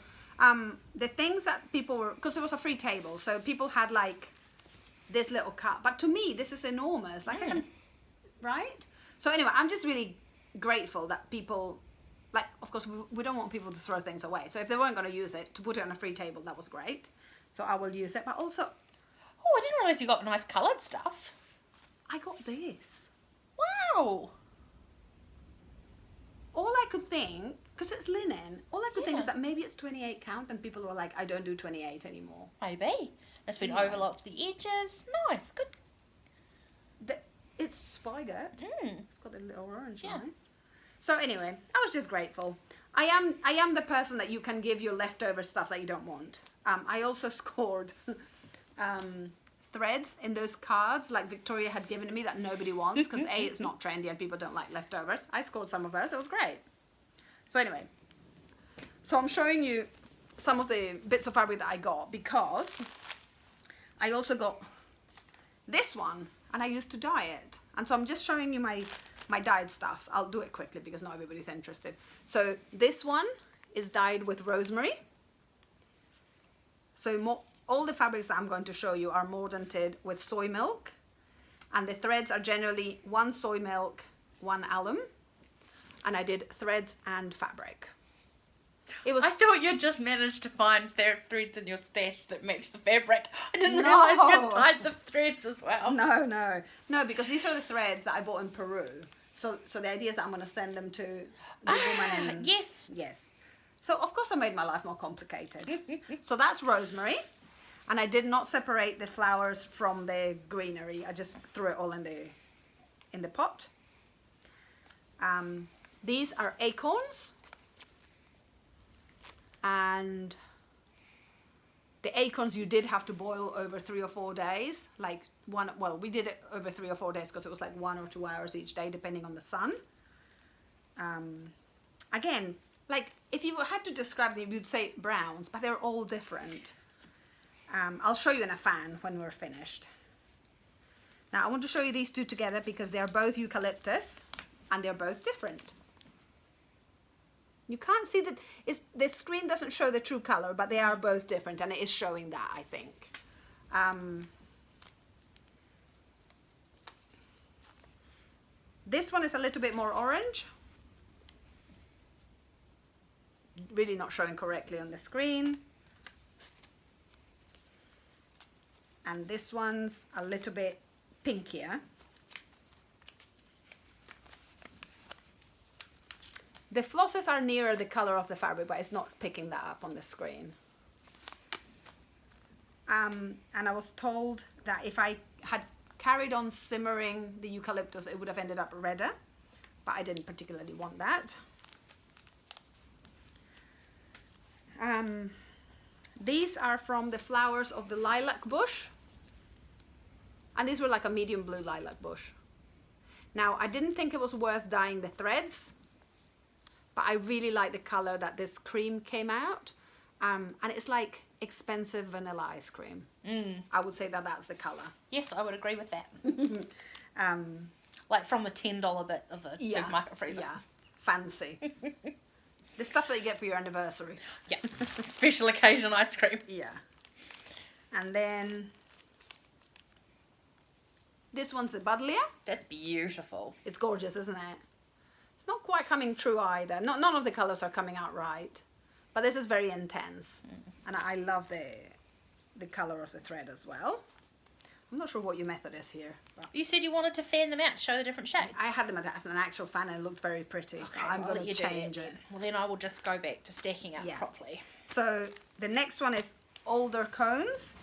the things that people were, because it was a free table, so people had like this little cup. But to me, this is enormous. Like, I can, right? So anyway, I'm just really grateful that people, like, of course, we don't want people to throw things away. So if they weren't going to use it, to put it on a free table, that was great. So I will use it. But also, Oh, I didn't realise you got nice coloured stuff. I got this. Wow. All I could think, because it's linen, all I could think Yeah. is that maybe it's 28 count, and people were like, I don't do 28 anymore. Maybe. It's been Yeah. overlocked the edges. Nice. Good. It's Spygurt. Mm. It's got a little orange Yeah. line. So anyway, I was just grateful. I am the person that you can give your leftover stuff that you don't want. I also scored threads in those cards like Victoria had given to me that nobody wants because A, it's not trendy and people don't like leftovers. I scored some of those. It was great. So anyway, so I'm showing you some of the bits of fabric that I got because I also got this one and I used to dye it. And so I'm just showing you my dyed stuffs. I'll do it quickly because not everybody's interested. So this one is dyed with rosemary. So all the fabrics that I'm going to show you are mordanted with soy milk. And the threads are generally 1 soy milk, 1 alum. And I did threads and fabric. It was I thought you just managed to find their threads in your stash that match the fabric. I didn't No. realise you dyed the threads as well. No, because these are the threads that I bought in Peru. So the idea is that I'm going to send them to the woman in... Yes. So of course I made my life more complicated. So that's rosemary. And I did not separate the flowers from the greenery. I just threw it all in the pot. These are acorns. And the acorns you did have to boil over 3 or 4 days. We did it over 3 or 4 days because it was like 1 or 2 hours each day depending on the sun. Again, like if you had to describe them, you'd say browns, but they're all different. I'll show you in a fan when we're finished. Now I want to show you these two together because they're both eucalyptus and they're both different. You can't see that the screen doesn't show the true color, but they are both different, and it is showing that, I think. This one is a little bit more orange. Really not showing correctly on the screen. And this one's a little bit pinkier. The flosses are nearer the color of the fabric, but it's not picking that up on the screen. And I was told that if I had carried on simmering the eucalyptus, it would have ended up redder, but I didn't particularly want that. These are from the flowers of the lilac bush. And these were like a medium blue lilac bush. Now, I didn't think it was worth dyeing the threads, but I really like the color that this cream came out. And it's like expensive vanilla ice cream. I would say that that's the color. Yes, I would agree with that. Like from the $10 bit of the supermarket freezer. Yeah, fancy. The stuff that you get for your anniversary. Yeah, special occasion ice cream. Yeah. And then this one's the Buddleia. That's beautiful. It's gorgeous, isn't it? It's not quite coming true either. None of the colours are coming out right. But this is very intense. And I love the colour of the thread as well. I'm not sure what your method is here. But You said you wanted to fan them out to show the different shades. I had them as an actual fan and it looked very pretty. So I'm going to change it. Well, then I will just go back to stacking up properly. So the next one is Alder Cones.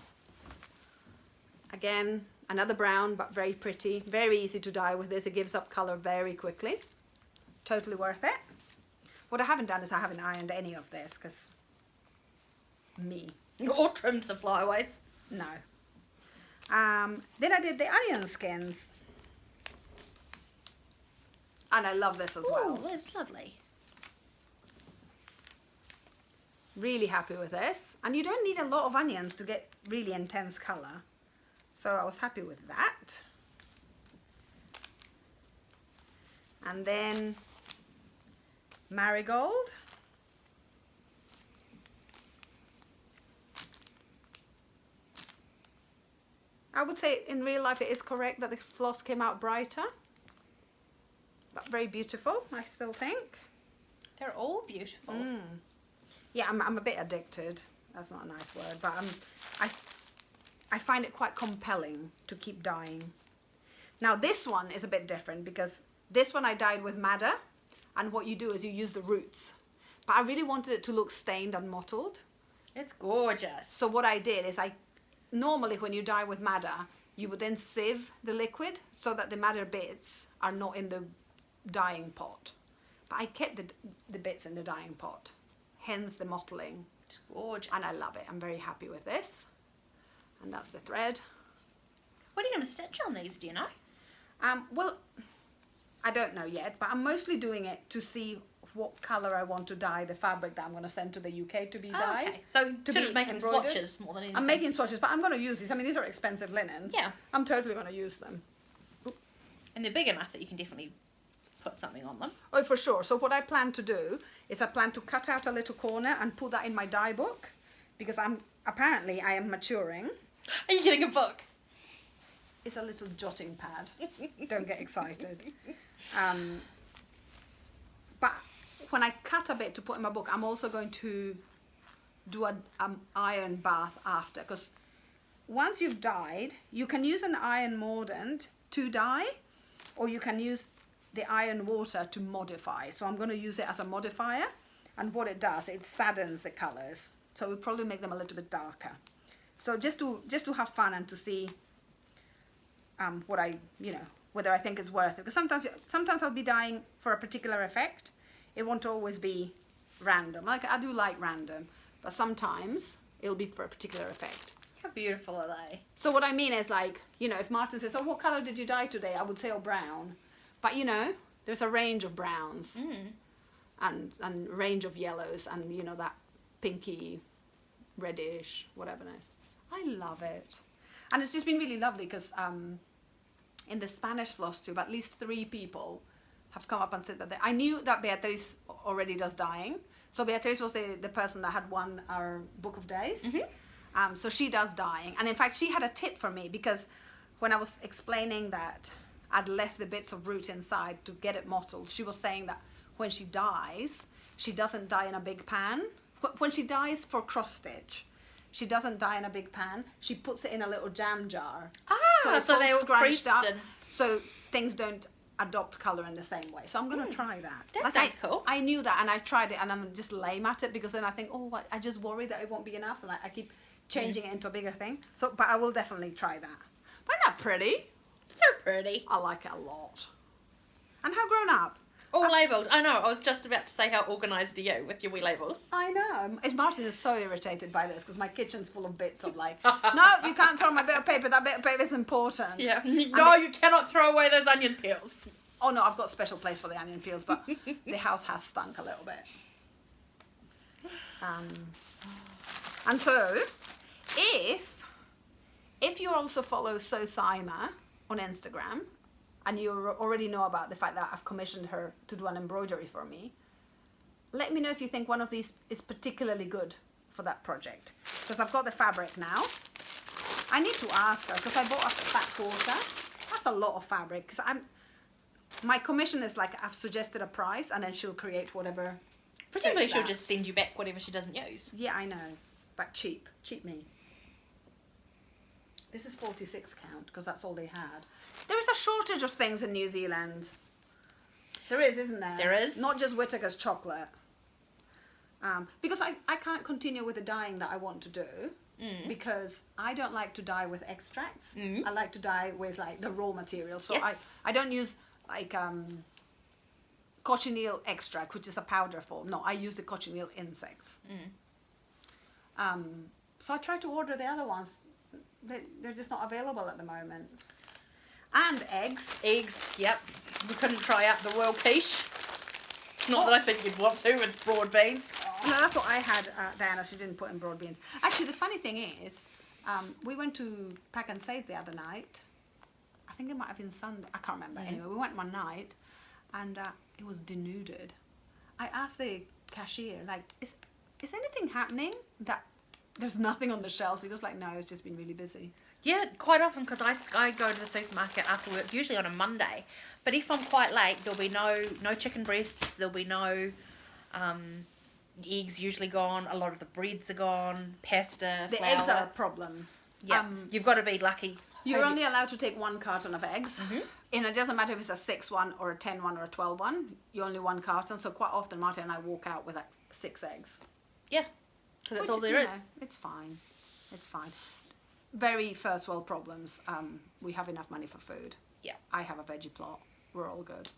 Again, another brown, but very pretty. Very easy to dye with this. It gives up colour very quickly. Totally worth it. What I haven't done is I haven't ironed any of this because me. Or trimmed the flyaways. No. Then I did the onion skins. And I love this as well. Oh, that's lovely. Really happy with this. And you don't need a lot of onions to get really intense colour. So I was happy with that. And then Marigold. I would say in real life it is correct that the floss came out brighter. But very beautiful, I still think. They're all beautiful. Yeah, I'm a bit addicted. That's not a nice word, but I find it quite compelling to keep dyeing. Now this one is a bit different because this one I dyed with madder, and what you do is you use the roots. But I really wanted it to look stained and mottled. It's gorgeous. So what I did is normally when you dye with madder, you would then sieve the liquid so that the madder bits are not in the dyeing pot. But I kept the bits in the dyeing pot, hence the mottling. It's gorgeous. And I love it. I'm very happy with this. And that's the thread. What are you going to stitch on these, do you know? Well, I don't know yet, but I'm mostly doing it to see what colour I want to dye the fabric that I'm going to send to the UK to be dyed. Okay. So to sort be of making embroidered. swatches more than anything. I'm making swatches, but I'm going to use these. I mean, these are expensive linens. Yeah. I'm totally going to use them. And they're big enough that you can definitely put something on them. Oh, for sure. So what I plan to do is I plan to cut out a little corner and put that in my dye book because I am maturing. Are you getting a book? It's a little jotting pad. Don't get excited. But when I cut a bit to put in my book, I'm also going to do an iron bath after, because once you've dyed, you can use an iron mordant to dye, or you can use the iron water to modify. So I'm going to use it as a modifier, and what it does, it saddens the colours, so it will probably make them a little bit darker. So just to have fun and to see what whether I think is worth it, because sometimes I'll be dyeing for a particular effect. It won't always be random. Like I do like random, but sometimes it'll be for a particular effect. How beautiful are they? So what I mean is, like, if Martin says, "Oh, what colour did you dye today?" I would say, "Oh, brown." But there's a range of browns and range of yellows, and that pinky, reddish, whatever it is. I love it, and it's just been really lovely because in the Spanish Flosstube, at least 3 people have come up and said that I knew that Beatriz already does dyeing. So Beatriz was the person that had won our book of days. So she does dyeing, and in fact she had a tip for me, because when I was explaining that I'd left the bits of root inside to get it mottled, she was saying that when she dyes, she doesn't dye in a big pan. When she dyes for cross stitch, she doesn't dye in a big pan. She puts it in a little jam jar. So they all scrunched up, creased so things don't adopt colour in the same way. So I'm going to try that. That sounds cool. I knew that, and I tried it, and I'm just lame at it, because then I think, I just worry that it won't be enough, so I keep changing it into a bigger thing. So, but I will definitely try that. But isn't that pretty? So pretty. I like it a lot. And how grown up? All labelled. I know. I was just about to say how organised are you with your wee labels. I know. Martin is so irritated by this because my kitchen's full of bits of like, no, you can't throw my bit of paper. That bit of paper is important. Yeah. No, you cannot throw away those onion peels. Oh no, I've got a special place for the onion peels, but the house has stunk a little bit. And so, if you also follow So Sima on Instagram, and you already know about the fact that I've commissioned her to do an embroidery for me, let me know if you think one of these is particularly good for that project. Because I've got the fabric now. I need to ask her, because I bought a fat quarter. That's a lot of fabric. Because my commission is like, I've suggested a price, and then she'll create whatever. Presumably she'll just send you back whatever she doesn't use. Yeah, I know. But cheap me. This is 46 count, because that's all they had. There is a shortage of things in New Zealand. There is, isn't there? There is. Not just Whittaker's chocolate. Because I can't continue with the dyeing that I want to do. Because I don't like to dye with extracts. I like to dye with like the raw material. So Yes. I don't use like cochineal extract, which is a powder form. No, I use the cochineal insects. So I try to order the other ones. They're just not available at the moment. And eggs. Eggs, yep. We couldn't try out the Royal Quiche. Not that I think you'd want to with broad beans. No, that's what I had, Diana. She didn't put in broad beans. Actually, the funny thing is, we went to Pack and Save the other night. I think it might have been Sunday. I can't remember. Anyway, we went one night, and it was denuded. I asked the cashier, like, is anything happening? That there's nothing on the shelves. He goes like, no, it's just been really busy. Yeah, quite often, because I go to the supermarket after work, usually on a Monday. But if I'm quite late, there'll be no chicken breasts, there'll be no eggs usually gone, a lot of the breads are gone, pasta, The flour. eggs are a problem. Yeah, you've got to be lucky. You're only allowed to take 1 carton of eggs. And it doesn't matter if it's a 6 one or a 10 one or a 12 one. You're only 1 carton. So quite often Martin and I walk out with like 6 eggs. Yeah, because that's Which, all there is. know, it's fine. It's fine. Very first world problems. We have enough money for food. Yeah. I have a veggie plot. We're all good.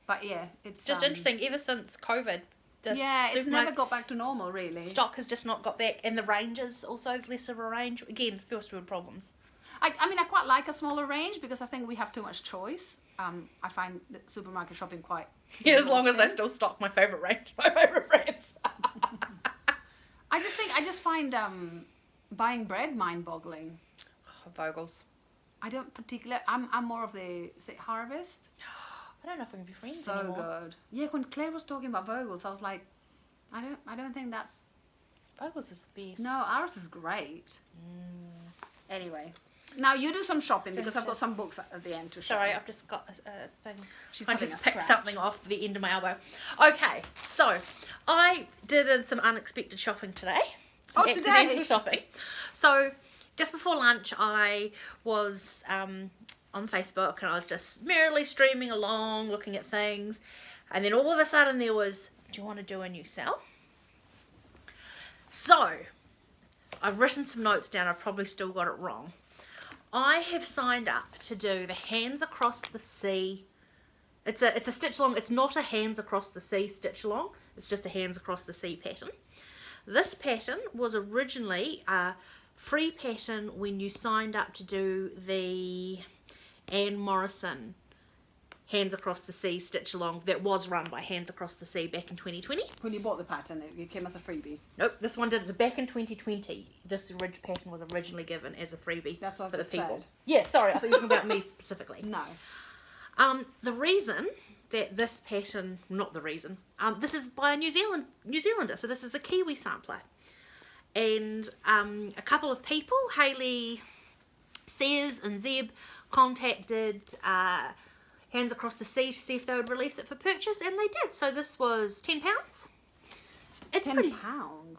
But yeah, it's Just interesting, ever since COVID, the it's supermarket never got back to normal, really. stock has just not got back, and the ranges also less of a range. Again, first world problems. I mean, I quite like a smaller range because I think we have too much choice. I find that supermarket shopping quite Yeah, as long as they exhausting. still stock my favourite range, my favourite brands. I just find buying bread mind-boggling. Vogels. I don't particularly. I'm more of the Harvest. I don't know if we can be friends So anymore. good. Yeah, when Claire was talking about Vogels, I was like, I don't think that's. Vogels is the best. No, ours is great. Anyway, now you do some shopping because I've got some books at the end to show. Sorry, I've just got a thing. She's I having just a picked scratch. something off the end of my elbow. Okay, so I did some unexpected shopping today. Some today? accidental shopping. So just before lunch, I was on Facebook and I was just merrily streaming along, looking at things, and then all of a sudden there was, "Do you want to do a new sale?" So I've written some notes down. I've probably still got it wrong. I have signed up to do the Hands Across the Sea. It's a stitch along. It's not a Hands Across the Sea stitch along. It's just a Hands Across the Sea pattern. This pattern was originally a free pattern when you signed up to do the Anne Morrison Hands Across the Sea stitch along that was run by Hands Across the Sea back in 2020. When you bought the pattern, it came as a freebie. Nope, this one did it back in 2020. This pattern was originally given as a freebie That's what I've for the just people. said. Yeah, sorry, I thought you were talking about me specifically. No. The reason that this pattern, not the reason, this is by a New Zealander, so this is a Kiwi sampler. And a couple of people, Hayley Sears and Zeb, contacted Hands Across the Sea to see if they would release it for purchase, and they did. So this was £10. It's pretty. £10.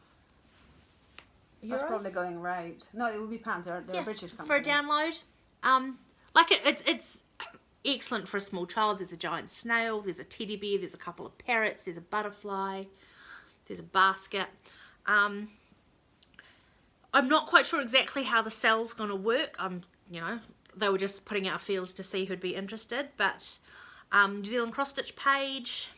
That's Euros? probably going right. No, it would be pounds. They're a British company. For a download. Like it's excellent for a small child. There's a giant snail, there's a teddy bear, there's a couple of parrots, there's a butterfly, there's a basket. I'm not quite sure exactly how the sale's going to work. They were just putting out feelers to see who'd be interested, but New Zealand cross stitch page.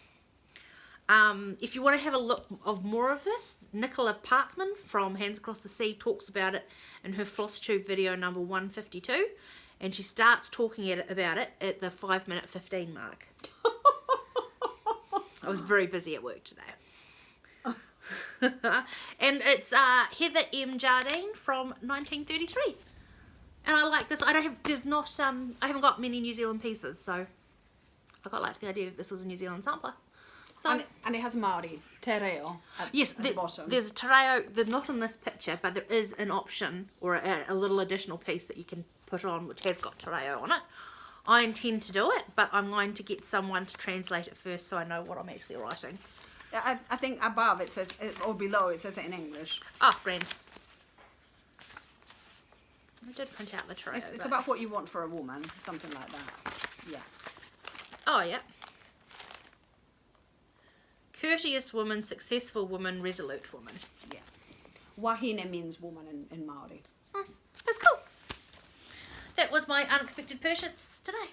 If you want to have a look of more of this, Nicola Parkman from Hands Across the Sea talks about it in her Flosstube video number 152, and she starts talking about it at the 5:15 mark. I was very busy at work today. And it's Heather M. Jardine from 1933. And I like this. I haven't got many New Zealand pieces, so I quite liked the idea that this was a New Zealand sampler. So, and it has Maori, te reo, at the bottom. There's a te reo, they're not in this picture, but there is an option or a little additional piece that you can put on which has got te reo on it. I intend to do it, but I'm going to get someone to translate it first so I know what I'm actually writing. I think above it says, or below it says it in English. Ah, grand. I did print out the te reo. It's about what you want for a woman, something like that. Yeah. Oh, yeah. Courteous woman, successful woman, resolute woman. Yeah. Wahine means woman in Maori. Nice. That's cool. That was my unexpected purchase today.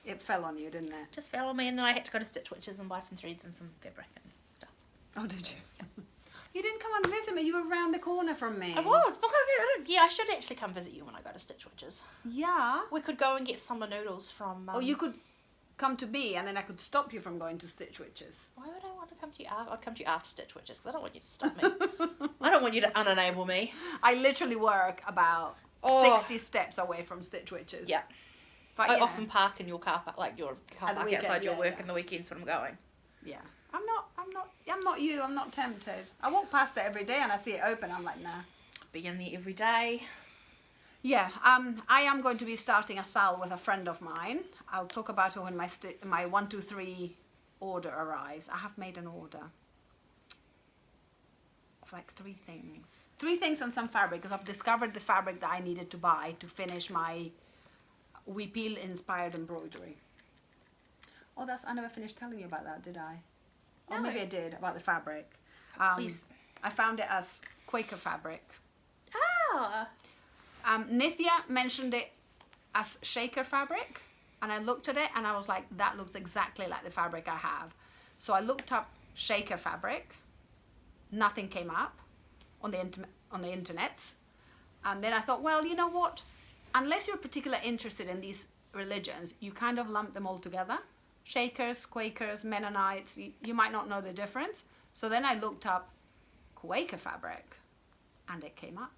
It fell on you, didn't it? Just fell on me, and then I had to go to Stitch Witches and buy some threads and some fabric and stuff. Oh, did you? You didn't come and visit me. You were around the corner from me. I was. But I should actually come visit you when I go to Stitch Witches. Yeah. We could go and get summer noodles from... Or you could come to me, and then I could stop you from going to Stitch Witches. Why would I want to come to you? I'd come to you after Stitch Witches, because I don't want you to stop me. I don't want you to unenable me. I literally work about 60 steps away from Stitch Witches. Yeah. But I often park in your car park, like your car park weekend, outside your work in the weekends when I'm going. Yeah. I'm not you. I'm not tempted. I walk past it every day and I see it open. I'm like, nah. Be in there every day. Yeah. I am going to be starting a sale with a friend of mine. I'll talk about it when my 1, 2, 3 order arrives. I have made an order of like 3 things. 3 things and some fabric, because I've discovered the fabric that I needed to buy to finish my We Peel inspired embroidery. Oh, I never finished telling you about that, did I? No. Or maybe I did, about the fabric. Please. I found it as Quaker fabric. Ah. Nithya mentioned it as shaker fabric, and I looked at it and I was like, that looks exactly like the fabric I have. So I looked up shaker fabric. Nothing came up on the internets. And then I thought, well, you know what? Unless you're particularly interested in these religions, you kind of lump them all together. Shakers, Quakers, Mennonites, you might not know the difference. So then I looked up Quaker fabric, and it came up.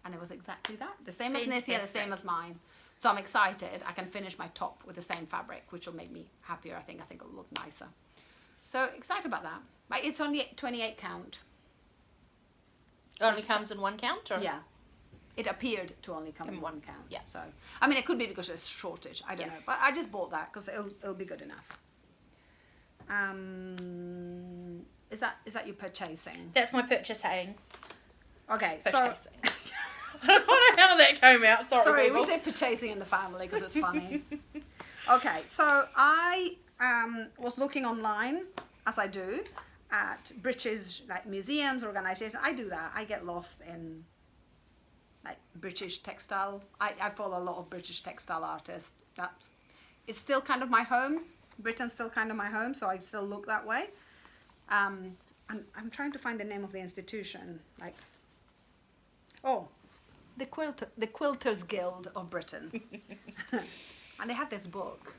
And it was exactly that. The same as Nithya, the same as mine. So I'm excited. I can finish my top with the same fabric, which will make me happier. I think it'll look nicer. So excited about that. But it's only 28 count. It only comes in 1 count? Or? Yeah. It appeared to only come in 1 count. Yeah. So, I mean, it could be because there's shortage. I don't know. But I just bought that because it'll be good enough. Is that your purchasing? That's my purchasing. Okay. Purchasing. I don't know how that came out. Sorry, we say purchasing in the family because it's funny. Okay. So I was looking online, as I do, at British museums, organisations. I do that. I get lost in British textile. I follow a lot of British textile artists. It's still kind of my home. Britain's still kind of my home, so I still look that way. And I'm trying to find the name of the institution. The Quilters Guild of Britain. And they had this book.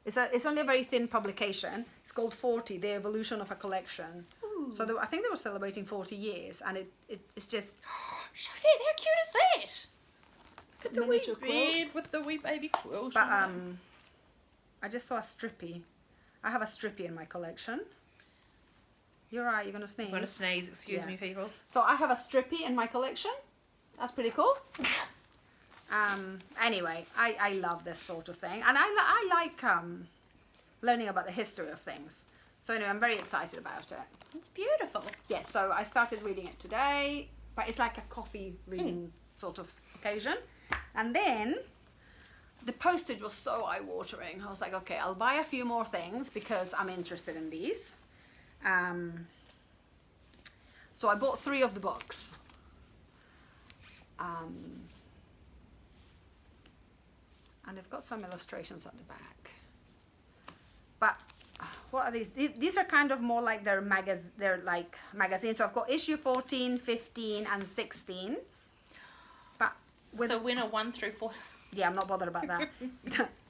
It's only a very thin publication. It's called 40, The Evolution of a Collection. Ooh. So I think they were celebrating 40 years, and it's just... Shafet, how cute is that? With the miniature quilt. With the wee baby quilt. But I just saw a strippy. I have a strippy in my collection. You're right, you're going to sneeze. I'm going to sneeze, excuse me, people. So I have a strippy in my collection. That's pretty cool. Anyway, I love this sort of thing. And I like learning about the history of things. So anyway, I'm very excited about it. It's beautiful. Yes, so I started reading it today. But it's like a coffee reading sort of occasion. And then the postage was so eye-watering. I was like, okay, I'll buy a few more things because I'm interested in these. So I bought 3 of the books. And they've got some illustrations at the back. But what are these? These are kind of more like they're like magazines. So I've got issue 14, 15, and 16. But so when are 1 through 4? Yeah, I'm not bothered about that.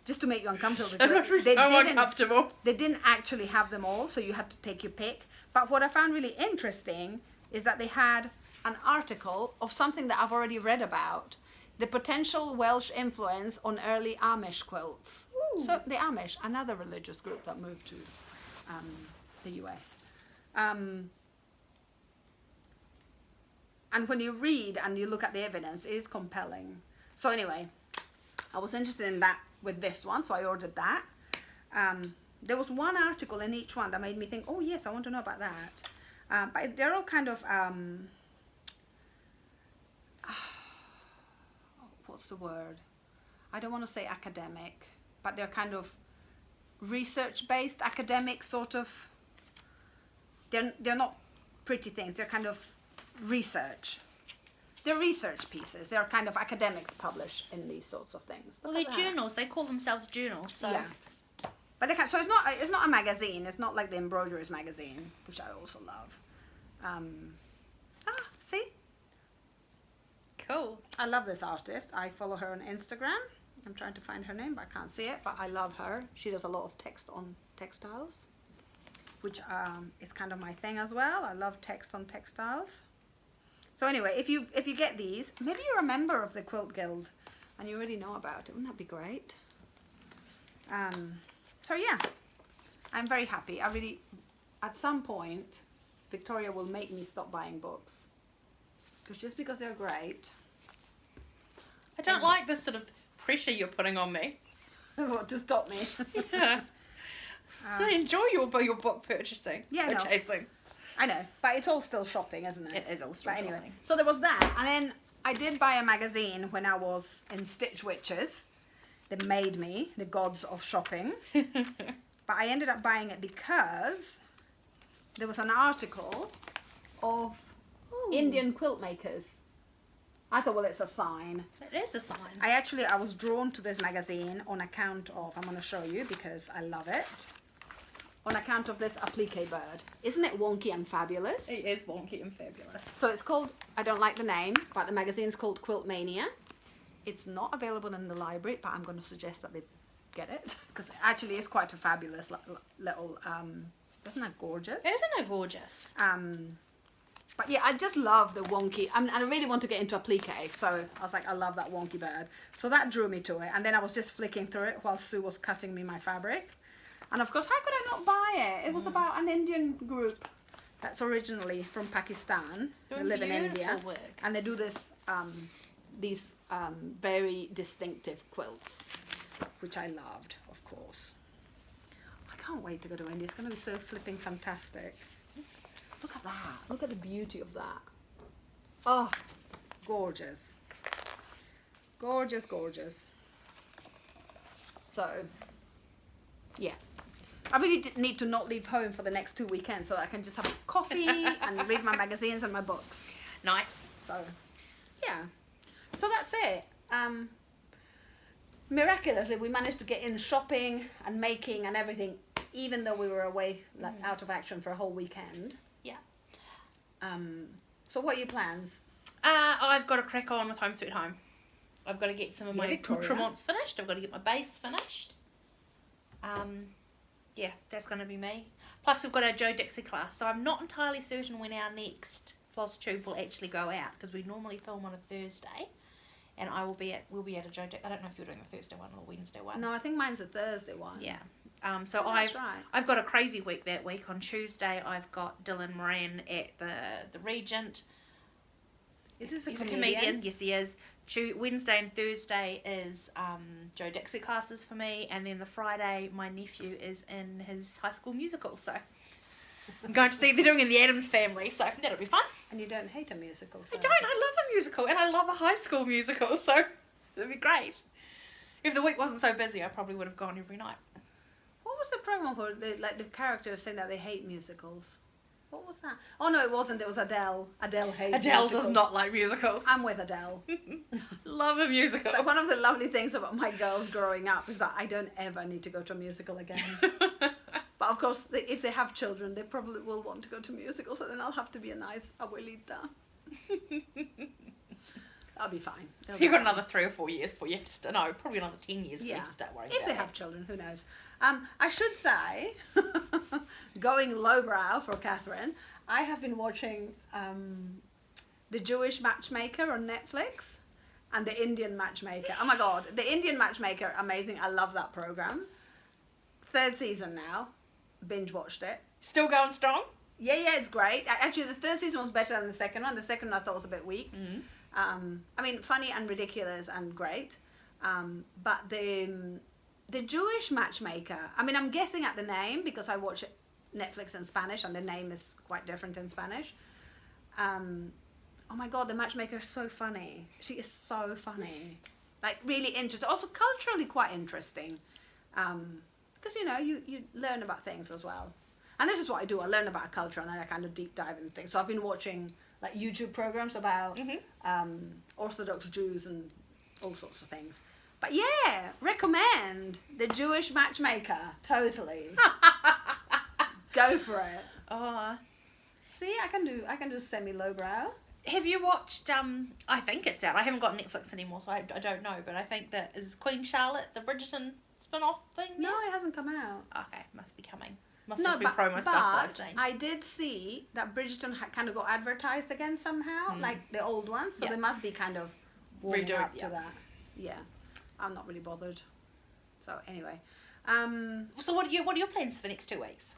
Just to make you uncomfortable. That must be so uncomfortable. They didn't actually have them all, so you had to take your pick. But what I found really interesting is that they had an article of something that I've already read about. The potential Welsh influence on early Amish quilts. Ooh. So the Amish, another religious group that moved to the US. And when you read and you look at the evidence, it is compelling. So anyway, I was interested in that with this one, so I ordered that. There was one article in each one that made me think, oh yes, I want to know about that. But they're all kind of, what's the word? I don't want to say academic, but they're kind of research-based, academic sort of. They're not pretty things. They're kind of research. They're research pieces. They're kind of academics publish in these sorts of things. Well, they're journals. They call themselves journals. So. Yeah. But they can, so it's not a magazine. It's not like the Embroiderers magazine, which I also love. See? Cool. I love this artist. I follow her on Instagram. I'm trying to find her name, but I can't see it. But I love her. She does a lot of text on textiles, which is kind of my thing as well. I love text on textiles. So anyway, if you get these, maybe you're a member of the Quilt Guild and you already know about it. Wouldn't that be great? So yeah, I'm very happy. I really, at some point, Victoria will make me stop buying books. Because just because they're great. I don't like this sort of pressure you're putting on me. To stop me. Yeah. I enjoy your book purchasing. Yeah, no. Chasing. I know, but it's all still shopping, isn't it? It is all still but anyway, shopping. so there was that, and then I did buy a magazine when I was in Stitch Witches. They made me the gods of shopping. But I ended up buying it because there was an article of Indian quilt makers. I thought, well, it's a sign. It is a sign. I was drawn to this magazine on account of, I'm going to show you because I love it, on account of this applique bird. Isn't it wonky and fabulous? It is wonky and fabulous. So it's called, I don't like the name, but the magazine is called Quilt Mania. It's not available in the library, but I'm going to suggest that they get it because it actually is quite a fabulous little, isn't that gorgeous? Isn't it gorgeous? But yeah, I just love the wonky, and I really want to get into applique, so I was like, I love that wonky bird. So that drew me to it, and then I was just flicking through it while Sue was cutting me my fabric. And of course, how could I not buy it? It was about an Indian group that's originally from Pakistan. They live in India, work. and they do this, these very distinctive quilts, which I loved, of course. I can't wait to go to India. It's going to be so flipping fantastic. Look at that. Look at the beauty of that. Oh, gorgeous. Gorgeous, gorgeous. So, yeah. I really need to not leave home for the next 2 weekends so I can just have a coffee and read my magazines and my books. Nice. So, yeah. So that's it. Miraculously, we managed to get in shopping and making and everything, even though we were away, like, out of action for a whole weekend. Yeah. So what are your plans? I've got to crack on with Home Sweet Home. I've got to get some of my Victoria. accoutrements finished. I've got to get my base finished. Yeah, that's going to be me. Plus, we've got our Joe Dixie class, so I'm not entirely certain when our next Flosstube will actually go out because we normally film on a Thursday, and we'll be at a Joe. I don't know if you're doing a Thursday one or a Wednesday one. No, I think mine's a Thursday one. Yeah. That's right. I've got a crazy week that week. On Tuesday, I've got Dylan Moran at the Regent. Is this He's a comedian? Yes, he is. Wednesday and Thursday is Joe Dixie classes for me, and then the Friday, my nephew is in his high school musical, so I'm going to see they're doing in the Addams Family, so that'll be fun. And you don't hate a musical? So. I don't. I love a musical, and I love a high school musical, so it'll be great. If the week wasn't so busy, I probably would have gone every night. What was the promo for the characters saying that they hate musicals? What was that? Oh no, it wasn't. It was Adele. Adele hates Adele musicals. does not like musicals. I'm with Adele. Love a musical. So one of the lovely things about my girls growing up is that I don't ever need to go to a musical again. But of course, if they have children, they probably will want to go to musicals, so then I'll have to be a nice abuelita. I'll be fine. So you've got another 3 or 4 years before you have to start. No, probably another 10 years before you have to start worrying if about they it. have children, who knows? I should say, going lowbrow for Catherine, I have been watching The Jewish Matchmaker on Netflix and The Indian Matchmaker. Oh my God, The Indian Matchmaker, amazing. I love that program. 3rd season now. Binge watched it. Still going strong? Yeah, it's great. Actually, the 3rd season was better than the 2nd one. The 2nd one I thought was a bit weak. I mean, funny and ridiculous and great. But the Jewish Matchmaker, I mean, I'm guessing at the name because I watch Netflix in Spanish and the name is quite different in Spanish. Oh my God, the matchmaker is so funny. She is so funny. Like, really interesting. Also culturally quite interesting. Because, you know, you learn about things as well. And this is what I do. I learn about culture and then I kind of deep dive into things. So I've been watching like YouTube programs about Orthodox Jews and all sorts of things. But yeah, recommend The Jewish Matchmaker. Totally. Go for it. Oh. See, I can do semi-lowbrow. Have you watched, I think it's out. I haven't got Netflix anymore, so I don't know. But I think that is Queen Charlotte, the Bridgerton spin-off thing? No, it hasn't come out. Okay, must be coming. Must just be promo stuff that I've seen. I did see that Bridgerton kind of got advertised again somehow, like the old ones. So they must be kind of warming up to that. Yeah, I'm not really bothered. So anyway, So what are your plans for the next 2 weeks?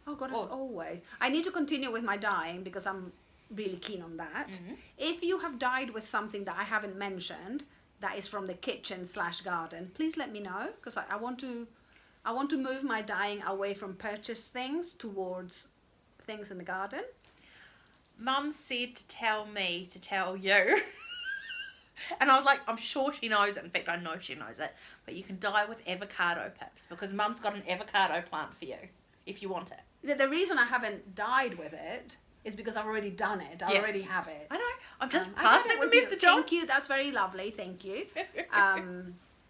oh God, as always, I need to continue with my dyeing because I'm really keen on that. If you have dyed with something that I haven't mentioned, that is from the kitchen/garden, please let me know because I want to move my dyeing away from purchased things towards things in the garden. Mum said to tell me to tell you. And I was like, I'm sure she knows it. In fact, I know she knows it. But you can dye with avocado pips because Mum's got an avocado plant for you if you want it. The reason I haven't dyed with it is because I've already done it. I already have it. I know. I'm just I passing get it the with you. message on. Thank you. That's very lovely. Thank you.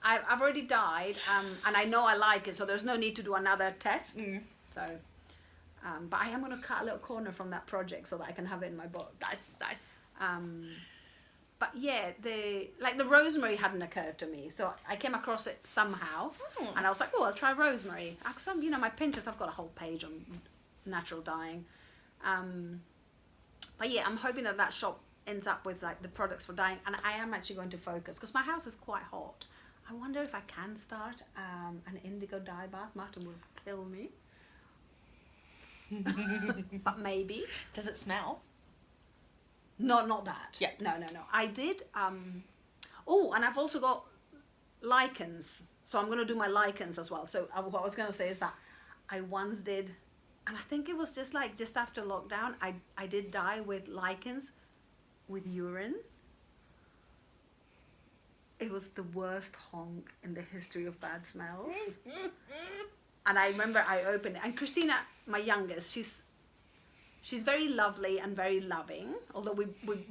I've already dyed, and I know I like it, so there's no need to do another test. So, but I am going to cut a little corner from that project so that I can have it in my book. Nice. But yeah, the rosemary hadn't occurred to me, so I came across it somehow, and I was like, oh, I'll try rosemary. Because you know, my Pinterest, I've got a whole page on natural dyeing. But yeah, I'm hoping that shop ends up with like the products for dyeing, and I am actually going to focus because my house is quite hot. I wonder if I can start an indigo dye bath. Martin will kill me. But maybe. Does it smell? No, not that. Yeah. No. I did. Oh, and I've also got lichens. So I'm going to do my lichens as well. So what I was going to say is that I once did, and I think it was just after lockdown, I did dye with lichens with urine. It was the worst honk in the history of bad smells. And I remember I opened it. And Christina, my youngest, she's very lovely and very loving. Although we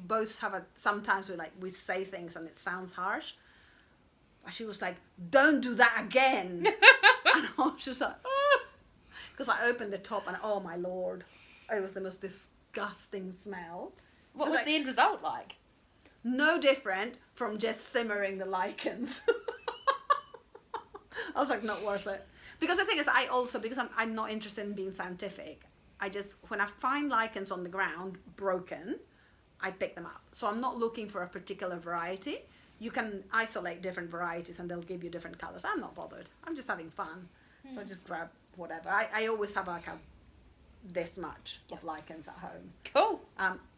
both have sometimes we say things and it sounds harsh. But she was like, don't do that again. And I was just like, because I opened the top and oh my Lord, it was the most disgusting smell. What was the end result like? No different from just simmering the lichens. I was like, not worth it. Because the thing is, because I'm not interested in being scientific, when I find lichens on the ground broken, I pick them up. So I'm not looking for a particular variety. You can isolate different varieties and they'll give you different colors. I'm not bothered. I'm just having fun. So I just grab whatever. I always have this much of lichens at home. Cool.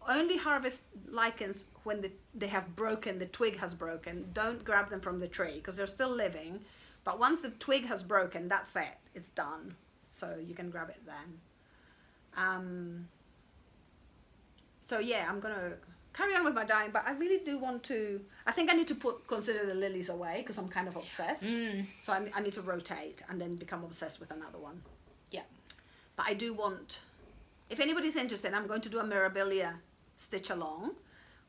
Only harvest lichens when they have broken, the twig has broken. Don't grab them from the tree because they're still living. But once the twig has broken, that's it. It's done. So you can grab it then. So yeah, I'm going to carry on with my dyeing, but I really do want to, I think I need to consider the lilies away because I'm kind of obsessed. So I need to rotate and then become obsessed with another one. Yeah. But I do want if anybody's interested, I'm going to do a Mirabilia stitch along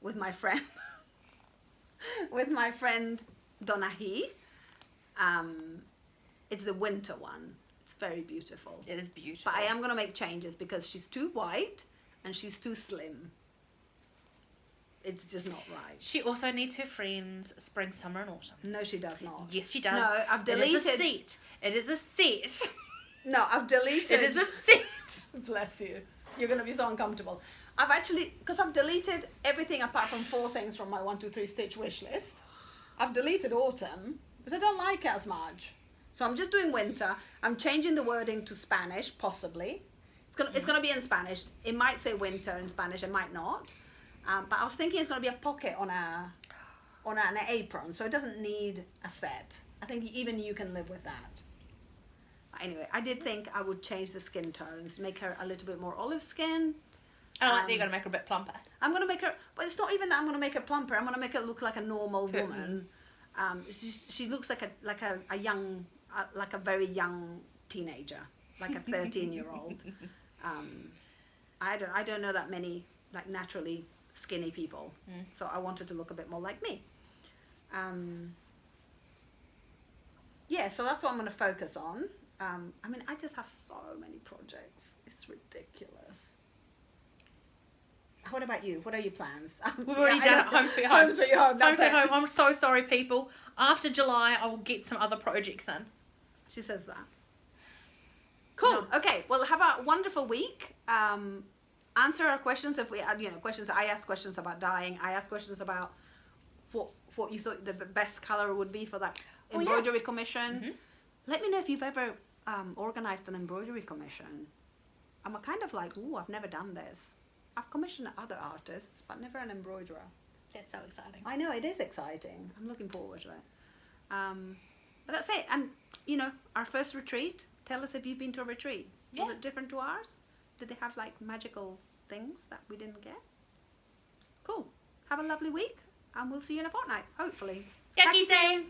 with my friend, Donahi. It's the winter one. It's very beautiful. It is beautiful. But I am going to make changes because she's too white and she's too slim. It's just not right. She also needs her friends spring, summer, and autumn. No, she does not. Yes, she does. No, I've deleted. It is a set. No, I've deleted. It is a set. Bless you. You're going to be so uncomfortable. I've actually, because I've deleted everything apart from 4 things from my 1, 2, 3 stitch wish list. I've deleted autumn because I don't like it as much. So I'm just doing winter. I'm changing the wording to Spanish, possibly. It's gonna be in Spanish. It might say winter in Spanish, it might not. But I was thinking it's gonna be a pocket on an apron, so it doesn't need a set. I think even you can live with that. Anyway, I did think I would change the skin tones, make her a little bit more olive skin. I don't like that you're going to make her a bit plumper. I'm going to make her, but it's not even that I'm going to make her plumper. I'm going to make her look like a normal woman. She looks like a young, like a very young teenager, like a 13-year-old. I don't know that many like naturally skinny people, so I wanted to look a bit more like me. Yeah, so that's what I'm going to focus on. I mean, I just have so many projects. It's ridiculous. What about you? What are your plans? We've already done it. Home Sweet Home. Home Sweet Home. Home Sweet Home. I'm so sorry, people. After July, I will get some other projects in. She says that. Cool. No. Okay. Well, have a wonderful week. Answer our questions if we, questions. I ask questions about dyeing. I ask questions about what you thought the best color would be for that embroidery commission. Mm-hmm. Let me know if you've ever organized an embroidery commission. I'm kind of like, ooh, I've never done this. I've commissioned other artists, but never an embroiderer. That's so exciting. I know, it is exciting. I'm looking forward to it. But that's it. And, our first retreat, tell us if you've been to a retreat. Yeah. Was it different to ours? Did they have, magical things that we didn't get? Cool. Have a lovely week, and we'll see you in a fortnight, hopefully. Happy day!